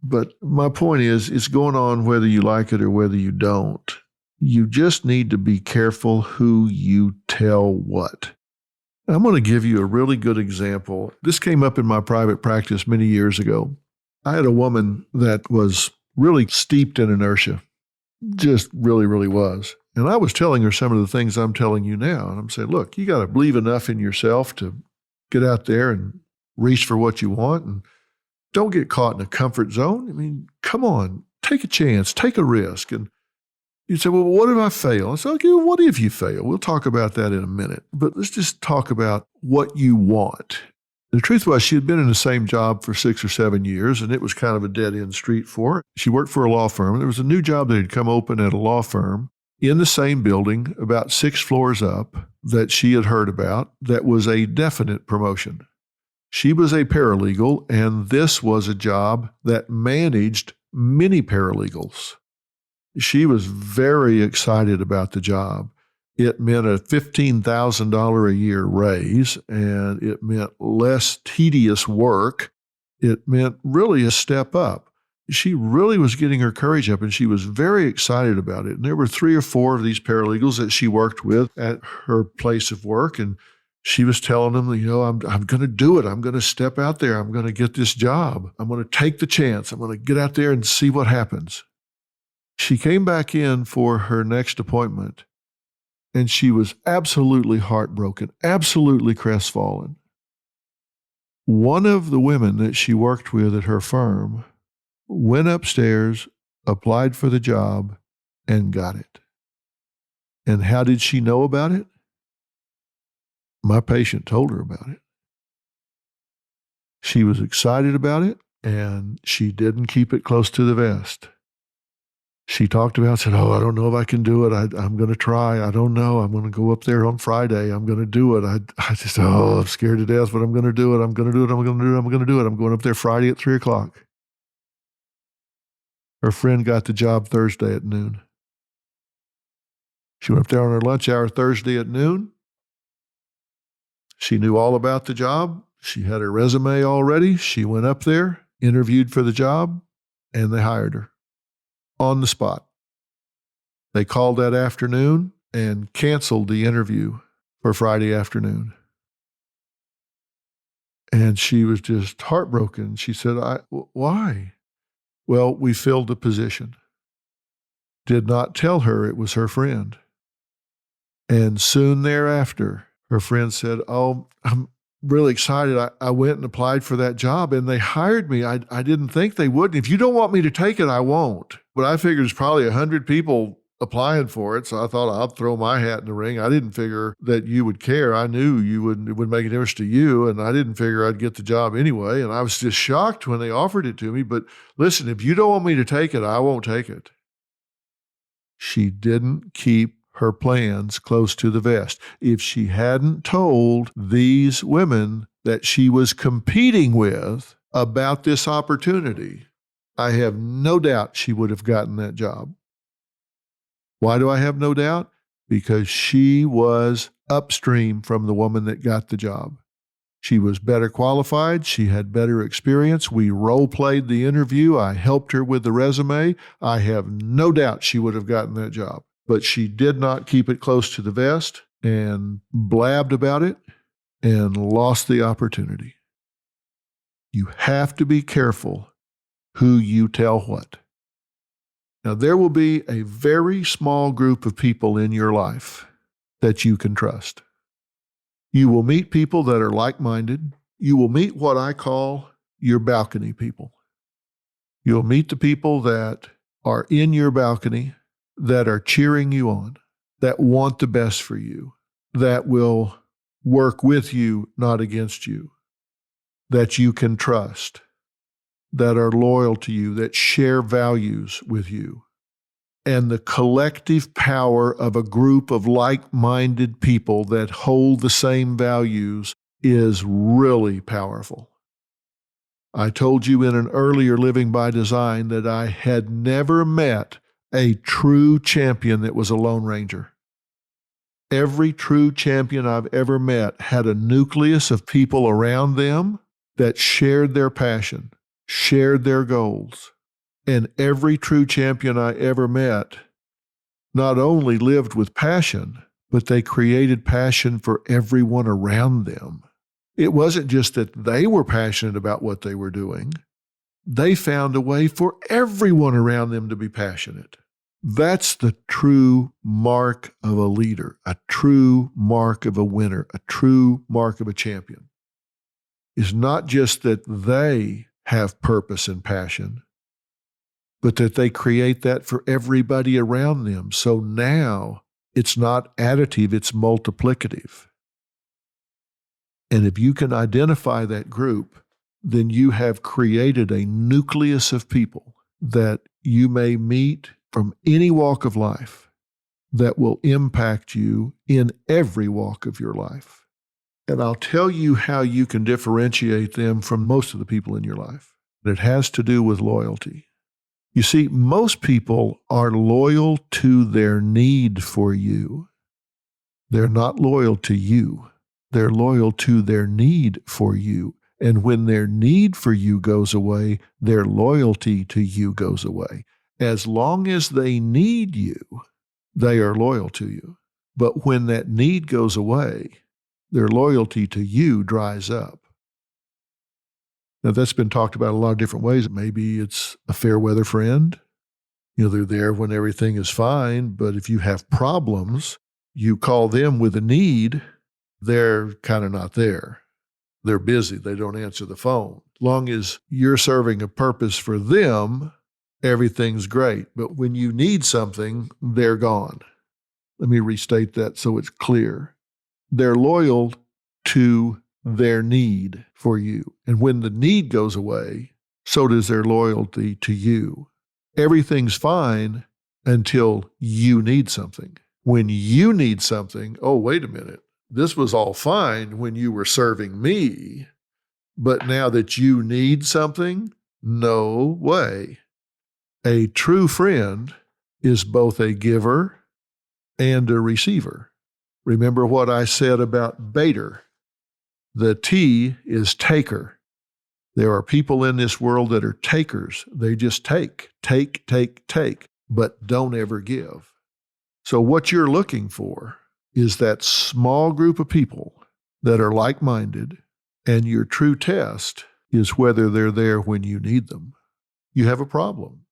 But my point is, it's going on whether you like it or whether you don't. You just need to be careful who you tell what. I'm going to give you a really good example. This came up in my private practice many years ago. I had a woman that was really steeped in inertia. Just really, really was. And I was telling her some of the things I'm telling you now. And I'm saying, look, you got to believe enough in yourself to get out there and reach for what you want and don't get caught in a comfort zone. I mean, come on, take a chance, take a risk. And you say, well, what if I fail? I say, okay, well, what if you fail? We'll talk about that in a minute. But let's just talk about what you want. The truth was, she had been in the same job for 6 or 7 years, and it was kind of a dead-end street for her. She worked for a law firm. There was a new job that had come open at a law firm in the same building, about 6 floors up, that she had heard about that was a definite promotion. She was a paralegal, and this was a job that managed many paralegals. She was very excited about the job. It meant a $15,000 a year raise, and it meant less tedious work. It meant really a step up. She really was getting her courage up, and she was very excited about it. And there were 3 or 4 of these paralegals that she worked with at her place of work, and she was telling them, I'm going to do it. I'm going to step out there. I'm going to get this job. I'm going to take the chance. I'm going to get out there and see what happens. She came back in for her next appointment, and she was absolutely heartbroken, absolutely crestfallen. One of the women that she worked with at her firm went upstairs, applied for the job, and got it. And how did she know about it? My patient told her about it. She was excited about it, and she didn't keep it close to the vest. She talked about, said, I don't know if I can do it. I'm going to try. I don't know. I'm going to go up there on Friday. I'm going to do it. I just, I'm scared to death, but I'm going to do it. I'm going to do it. I'm going to do it. I'm going to do it. I'm going up there Friday at 3:00. Her friend got the job Thursday at noon. She went up there on her lunch hour Thursday at noon. She knew all about the job. She had her resume already. She went up there, interviewed for the job, and they hired her on the spot. They called that afternoon and canceled the interview for Friday afternoon. And she was just heartbroken. She said, why? Well, we filled the position. Did not tell her it was her friend. And soon thereafter, her friend said, I'm really excited. I went and applied for that job and they hired me. I didn't think they would. If you don't want me to take it, I won't. But I figured there's probably 100 people applying for it. So I thought I'll throw my hat in the ring. I didn't figure that you would care. I knew it would make a difference to you. And I didn't figure I'd get the job anyway. And I was just shocked when they offered it to me. But listen, if you don't want me to take it, I won't take it. She didn't keep her plans close to the vest. If she hadn't told these women that she was competing with about this opportunity, I have no doubt she would have gotten that job. Why do I have no doubt? Because she was upstream from the woman that got the job. She was better qualified. She had better experience. We role-played the interview. I helped her with the resume. I have no doubt she would have gotten that job. But she did not keep it close to the vest and blabbed about it and lost the opportunity. You have to be careful who you tell what. Now, there will be a very small group of people in your life that you can trust. You will meet people that are like-minded. You will meet what I call your balcony people. You'll meet the people that are in your balcony, that are cheering you on, that want the best for you, that will work with you, not against you, that you can trust, that are loyal to you, that share values with you. And the collective power of a group of like-minded people that hold the same values is really powerful. I told you in an earlier Living by Design that I had never met a true champion that was a Lone Ranger. Every true champion I've ever met had a nucleus of people around them that shared their passion, shared their goals. And every true champion I ever met not only lived with passion, but they created passion for everyone around them. It wasn't just that they were passionate about what they were doing. They found a way for everyone around them to be passionate. That's the true mark of a leader, a true mark of a winner, a true mark of a champion. It's not just that they have purpose and passion, but that they create that for everybody around them. So now it's not additive, it's multiplicative. And if you can identify that group, then you have created a nucleus of people that you may meet from any walk of life that will impact you in every walk of your life. And I'll tell you how you can differentiate them from most of the people in your life. It has to do with loyalty. You see, most people are loyal to their need for you. They're not loyal to you. They're loyal to their need for you. And when their need for you goes away, their loyalty to you goes away. As long as they need you, they are loyal to you. But when that need goes away, their loyalty to you dries up. Now, that's been talked about a lot of different ways. Maybe it's a fair weather friend. They're there when everything is fine, but if you have problems, you call them with a need, they're kind of not there. They're busy. They don't answer the phone. As long as you're serving a purpose for them, everything's great. But when you need something, they're gone. Let me restate that so it's clear. They're loyal to their need for you. And when the need goes away, so does their loyalty to you. Everything's fine until you need something. When you need something, oh, wait a minute. This was all fine when you were serving me, but now that you need something, no way. A true friend is both a giver and a receiver. Remember what I said about baiter. The T is taker. There are people in this world that are takers. They just take, but don't ever give. So what you're looking for is that small group of people that are like-minded, and your true test is whether they're there when you need them. You have a problem.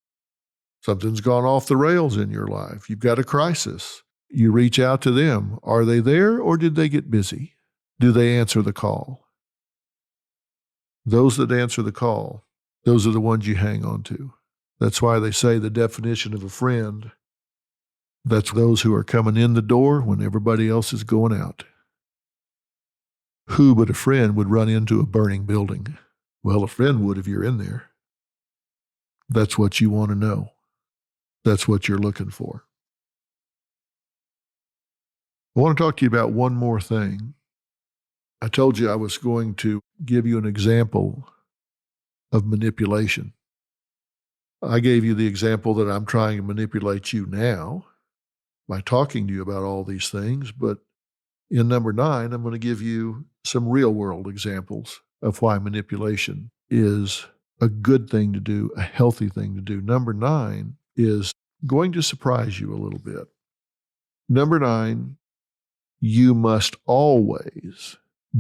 Something's gone off the rails in your life. You've got a crisis. You reach out to them. Are they there or did they get busy? Do they answer the call? Those that answer the call, those are the ones you hang on to. That's why they say the definition of a friend, that's those who are coming in the door when everybody else is going out. Who but a friend would run into a burning building? Well, a friend would if you're in there. That's what you want to know. That's what you're looking for. I want to talk to you about one more thing. I told you I was going to give you an example of manipulation. I gave you the example that I'm trying to manipulate you now by talking to you about all these things, but in number 9, I'm going to give you some real-world examples of why manipulation is a good thing to do, a healthy thing to do. Number 9 is going to surprise you a little bit. Number 9, you must always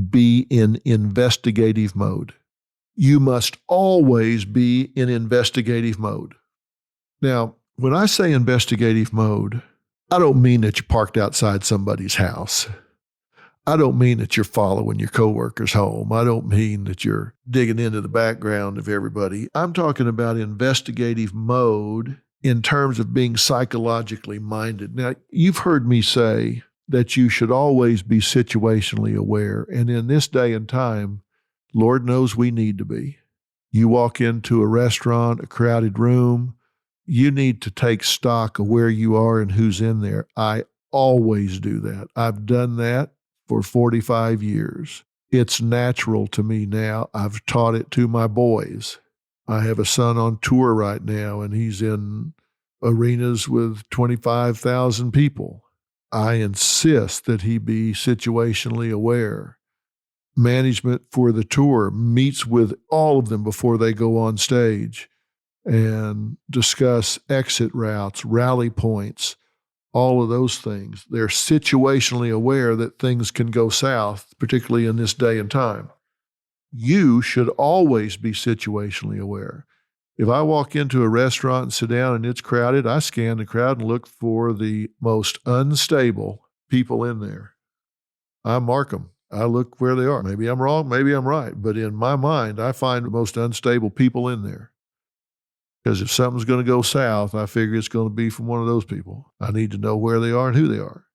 be in investigative mode. You must always be in investigative mode. Now, when I say investigative mode, I don't mean that you parked outside somebody's house. I don't mean that you're following your coworkers home. I don't mean that you're digging into the background of everybody. I'm talking about investigative mode in terms of being psychologically minded. Now, you've heard me say that you should always be situationally aware. And in this day and time, Lord knows we need to be. You walk into a restaurant, a crowded room, you need to take stock of where you are and who's in there. I always do that. I've done that for 45 years. It's natural to me now. I've taught it to my boys. I have a son on tour right now, and he's in arenas with 25,000 people. I insist that he be situationally aware. Management for the tour meets with all of them before they go on stage and discuss exit routes, rally points, all of those things. They're situationally aware that things can go south, particularly in this day and time. You should always be situationally aware. If I walk into a restaurant and sit down and it's crowded, I scan the crowd and look for the most unstable people in there. I mark them. I look where they are. Maybe I'm wrong, maybe I'm right. But in my mind, I find the most unstable people in there. Because if something's going to go south, I figure it's going to be from one of those people. I need to know where they are and who they are.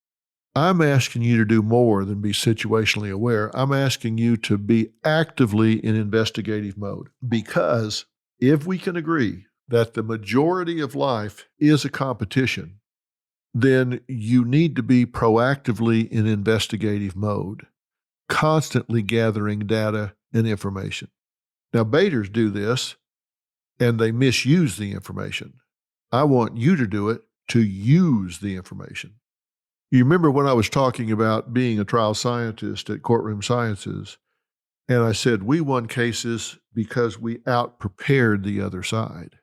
I'm asking you to do more than be situationally aware. I'm asking you to be actively in investigative mode. Because if we can agree that the majority of life is a competition, then you need to be proactively in investigative mode, constantly gathering data and information. Now, baiters do this, and they misuse the information. I want you to do it to use the information. You remember when I was talking about being a trial scientist at Courtroom Sciences, and I said we won cases because we out-prepared the other side.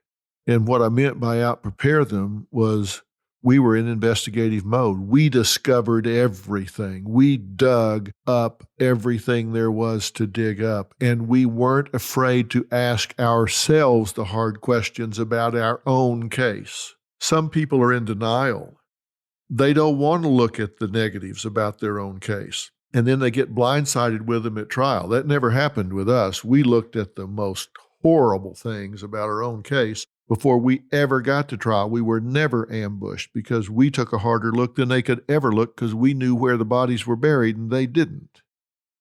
And what I meant by out-prepare them was we were in investigative mode. We discovered everything. We dug up everything there was to dig up. And we weren't afraid to ask ourselves the hard questions about our own case. Some people are in denial. They don't want to look at the negatives about their own case. And then they get blindsided with them at trial. That never happened with us. We looked at the most horrible things about our own case before we ever got to trial. We were never ambushed because we took a harder look than they could ever look because we knew where the bodies were buried and they didn't.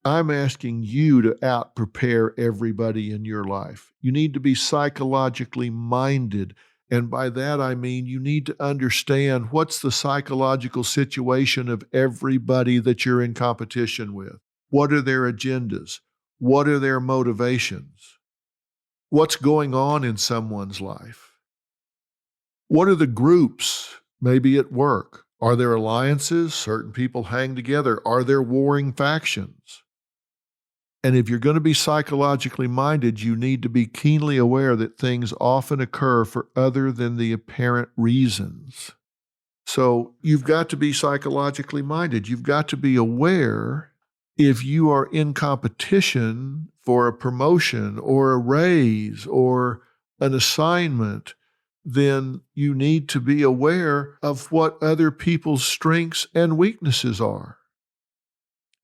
I'm asking you to out-prepare everybody in your life. You need to be psychologically minded And by that, I mean you need to understand what's the psychological situation of everybody that you're in competition with. What are their agendas? What are their motivations? What's going on in someone's life? What are the groups, maybe at work? Are there alliances? Certain people hang together. Are there warring factions? And if you're going to be psychologically minded, you need to be keenly aware that things often occur for other than the apparent reasons. So you've got to be psychologically minded. You've got to be aware if you are in competition for a promotion or a raise or an assignment, then you need to be aware of what other people's strengths and weaknesses are.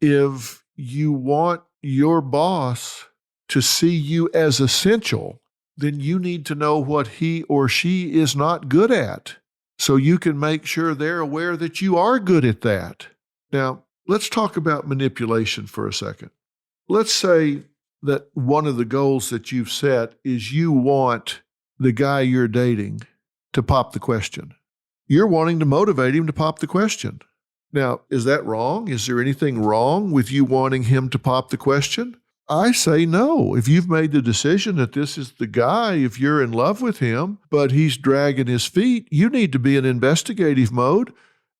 If you want your boss to see you as essential, then you need to know what he or she is not good at, so you can make sure they're aware that you are good at that. Now, let's talk about manipulation for a second. Let's say that one of the goals that you've set is you want the guy you're dating to pop the question. You're wanting to motivate him to pop the question. Now, is that wrong? Is there anything wrong with you wanting him to pop the question? I say no. If you've made the decision that this is the guy, if you're in love with him, but he's dragging his feet, you need to be in investigative mode,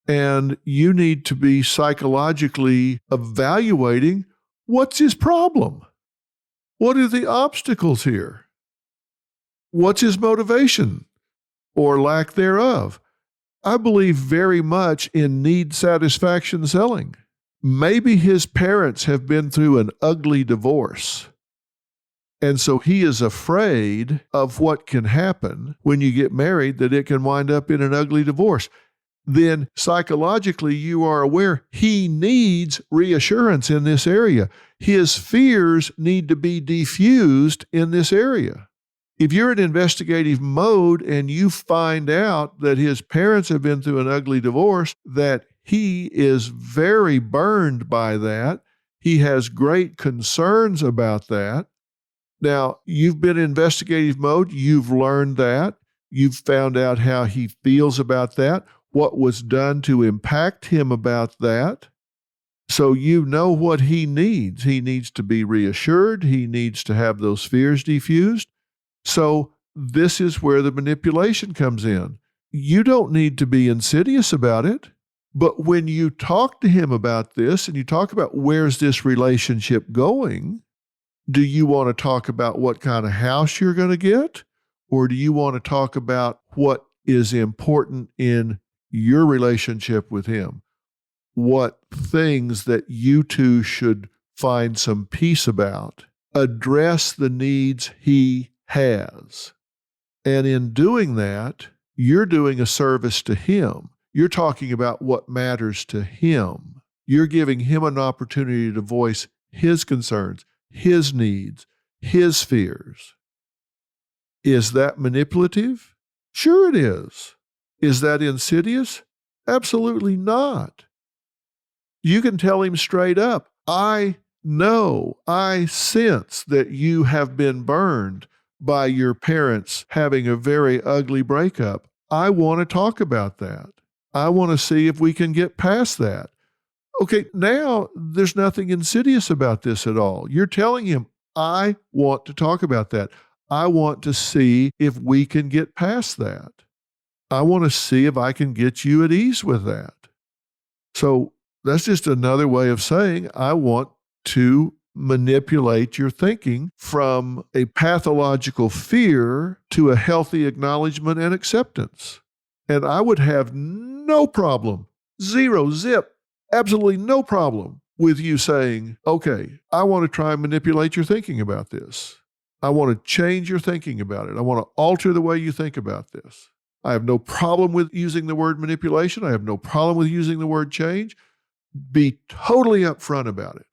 and you need to be psychologically evaluating what's his problem. What are the obstacles here? What's his motivation or lack thereof? I believe very much in need satisfaction selling. Maybe his parents have been through an ugly divorce, and so he is afraid of what can happen when you get married, that it can wind up in an ugly divorce. Then psychologically, you are aware he needs reassurance in this area. His fears need to be diffused in this area. If you're in investigative mode and you find out that his parents have been through an ugly divorce, that he is very burned by that, he has great concerns about that. Now, you've been in investigative mode, you've learned that, you've found out how he feels about that, what was done to impact him about that. So you know what he needs. He needs to be reassured. He needs to have those fears diffused. So this is where the manipulation comes in. You don't need to be insidious about it, but when you talk to him about this and you talk about where's this relationship going, do you want to talk about what kind of house you're going to get? Or do you want to talk about what is important in your relationship with him? What things that you two should find some peace about? Address the needs he has. And in doing that, you're doing a service to him. You're talking about what matters to him. You're giving him an opportunity to voice his concerns, his needs, his fears. Is that manipulative? Sure it is. Is that insidious? Absolutely not. You can tell him straight up, I know, I sense that you have been burned by your parents having a very ugly breakup. I want to talk about that. I want to see if we can get past that. Okay, now there's nothing insidious about this at all. You're telling him, I want to talk about that. I want to see if we can get past that. I want to see if I can get you at ease with that. So that's just another way of saying I want to manipulate your thinking from a pathological fear to a healthy acknowledgement and acceptance. And I would have no problem, zero, zip, absolutely no problem with you saying, okay, I want to try and manipulate your thinking about this. I want to change your thinking about it. I want to alter the way you think about this. I have no problem with using the word manipulation. I have no problem with using the word change. Be totally upfront about it.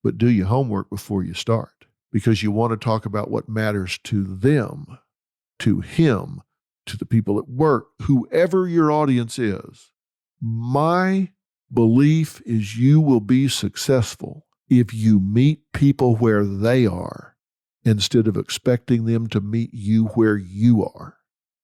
But do your homework before you start, because you want to talk about what matters to them, to him, to the people at work, whoever your audience is. My belief is you will be successful if you meet people where they are instead of expecting them to meet you where you are.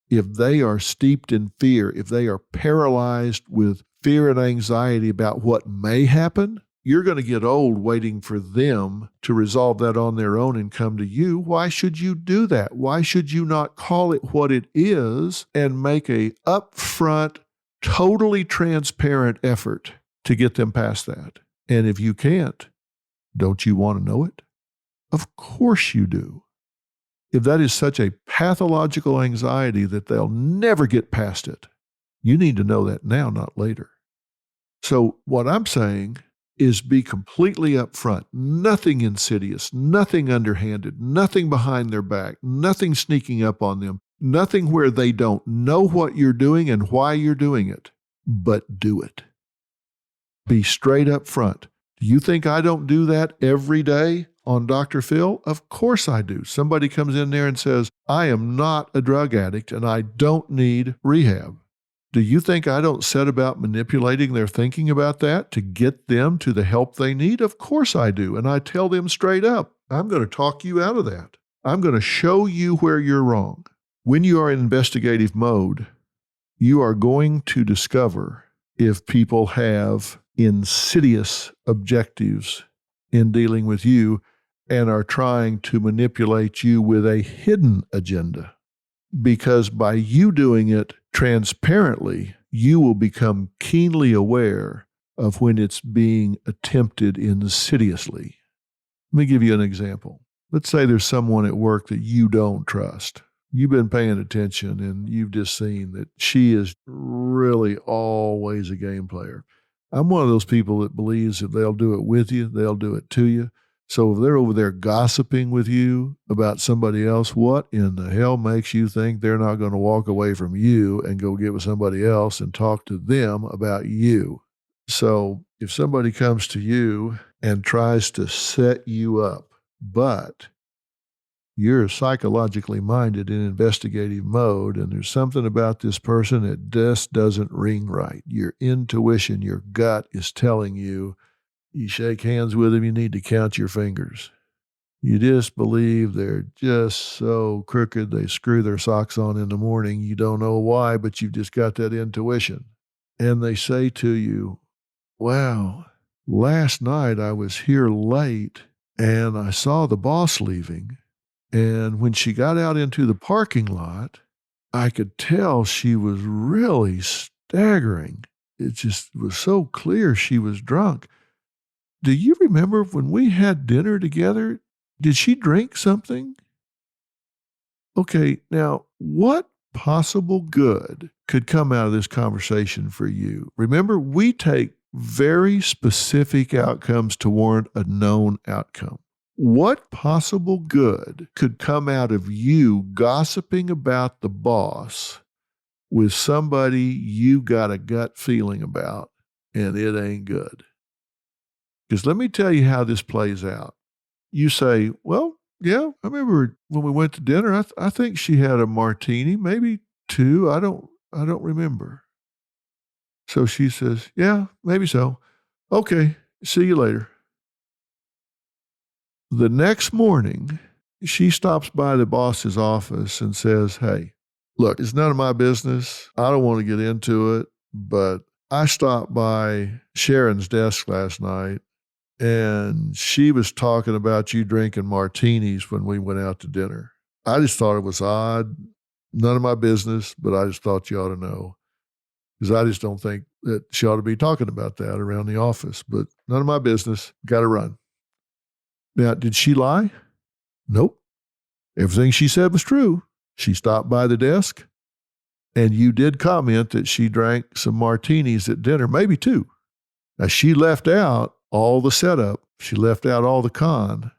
if they are steeped in fear, if they are paralyzed with fear and anxiety about what may happen, you're going to get old waiting for them to resolve that on their own and come to you. Why should you do that? Why should you not call it what it is and make a upfront, totally transparent effort to get them past that? And if you can't, don't you want to know it? Of course you do. If that is such a pathological anxiety that they'll never get past it, you need to know that now, not later. So what I'm saying is be completely upfront, nothing insidious, nothing underhanded, nothing behind their back, nothing sneaking up on them, nothing where they don't know what you're doing and why you're doing it, but do it. Be straight up front. Do you think I don't do that every day on Dr. Phil? Of course I do. Somebody comes in there and says, I am not a drug addict and I don't need rehab. Do you think I don't set about manipulating their thinking about that to get them to the help they need? Of course I do. And I tell them straight up, I'm going to talk you out of that. I'm going to show you where you're wrong. When you are in investigative mode, you are going to discover if people have insidious objectives in dealing with you and are trying to manipulate you with a hidden agenda. Because by you doing it transparently, you will become keenly aware of when it's being attempted insidiously. Let me give you an example. Let's say there's someone at work that you don't trust. You've been paying attention and you've just seen that she is really always a game player. I'm one of those people that believes if they'll do it with you, they'll do it to you. So if they're over there gossiping with you about somebody else, what in the hell makes you think they're not going to walk away from you and go get with somebody else and talk to them about you? So if somebody comes to you and tries to set you up, but you're psychologically minded in investigative mode, and there's something about this person that just doesn't ring right. Your intuition, your gut is telling you, you shake hands with them, you need to count your fingers. You just believe they're just so crooked, they screw their socks on in the morning. You don't know why, but you've just got that intuition. And they say to you, wow, last night I was here late and I saw the boss leaving. And when she got out into the parking lot, I could tell she was really staggering. It just was so clear she was drunk. Do you remember when we had dinner together? Did she drink something? Okay, now what possible good could come out of this conversation for you? Remember, we take very specific outcomes to warrant a known outcome. What possible good could come out of you gossiping about the boss with somebody you got a gut feeling about and it ain't good? Because let me tell you how this plays out. You say, well, yeah, I remember when we went to dinner, I think she had a martini, maybe two. I don't remember. So she says, yeah, maybe so. Okay, see you later. The next morning, she stops by the boss's office and says, hey, look, it's none of my business. I don't want to get into it, but I stopped by Sharon's desk last night and she was talking about you drinking martinis when we went out to dinner. I just thought it was odd. None of my business, but I just thought you ought to know. Because I just don't think that she ought to be talking about that around the office. But none of my business. Got to run. Now, did she lie? Nope. Everything she said was true. She stopped by the desk, and you did comment that she drank some martinis at dinner, maybe two. Now, she left out all the setup. She left out all the con,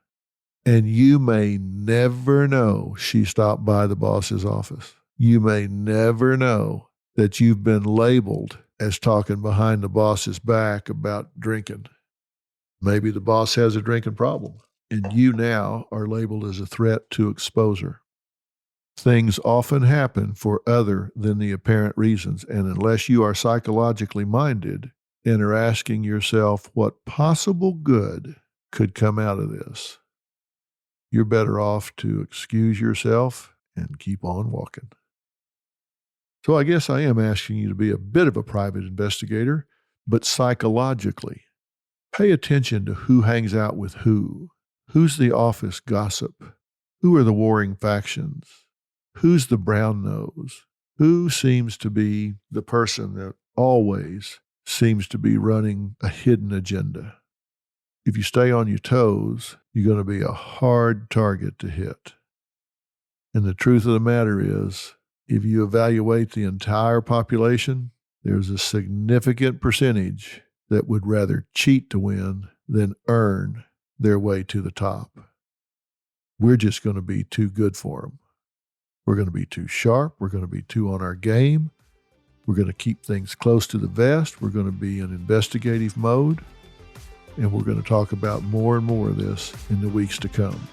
and you may never know she stopped by the boss's office. You may never know that you've been labeled as talking behind the boss's back about drinking. Maybe the boss has a drinking problem, and you now are labeled as a threat to exposure. Things often happen for other than the apparent reasons, and unless you are psychologically minded and are asking yourself what possible good could come out of this, you're better off to excuse yourself and keep on walking. So I guess I am asking you to be a bit of a private investigator, but psychologically. Pay attention to who hangs out with who. Who's the office gossip? Who are the warring factions? Who's the brown nose? Who seems to be the person that always seems to be running a hidden agenda? If you stay on your toes, you're going to be a hard target to hit. And the truth of the matter is, if you evaluate the entire population, there's a significant percentage that would rather cheat to win than earn their way to the top. We're just going to be too good for them. We're going to be too sharp. We're going to be too on our game. We're going to keep things close to the vest. We're going to be in investigative mode. And we're going to talk about more and more of this in the weeks to come.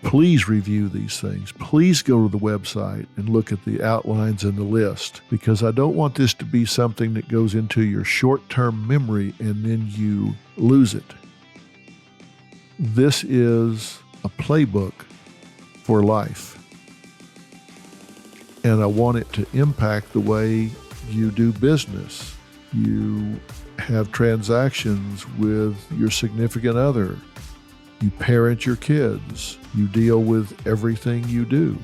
Please review these things. Please go to the website and look at the outlines and the list, because I don't want this to be something that goes into your short-term memory and then you lose it. This is a playbook for life. And I want it to impact the way you do business. You have transactions with your significant other. You parent your kids. You deal with everything you do.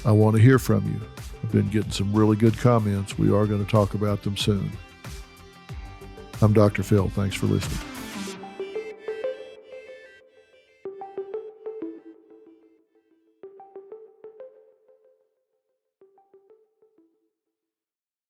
I want to hear from you. I've been getting some really good comments. We are going to talk about them soon. I'm Dr. Phil. Thanks for listening.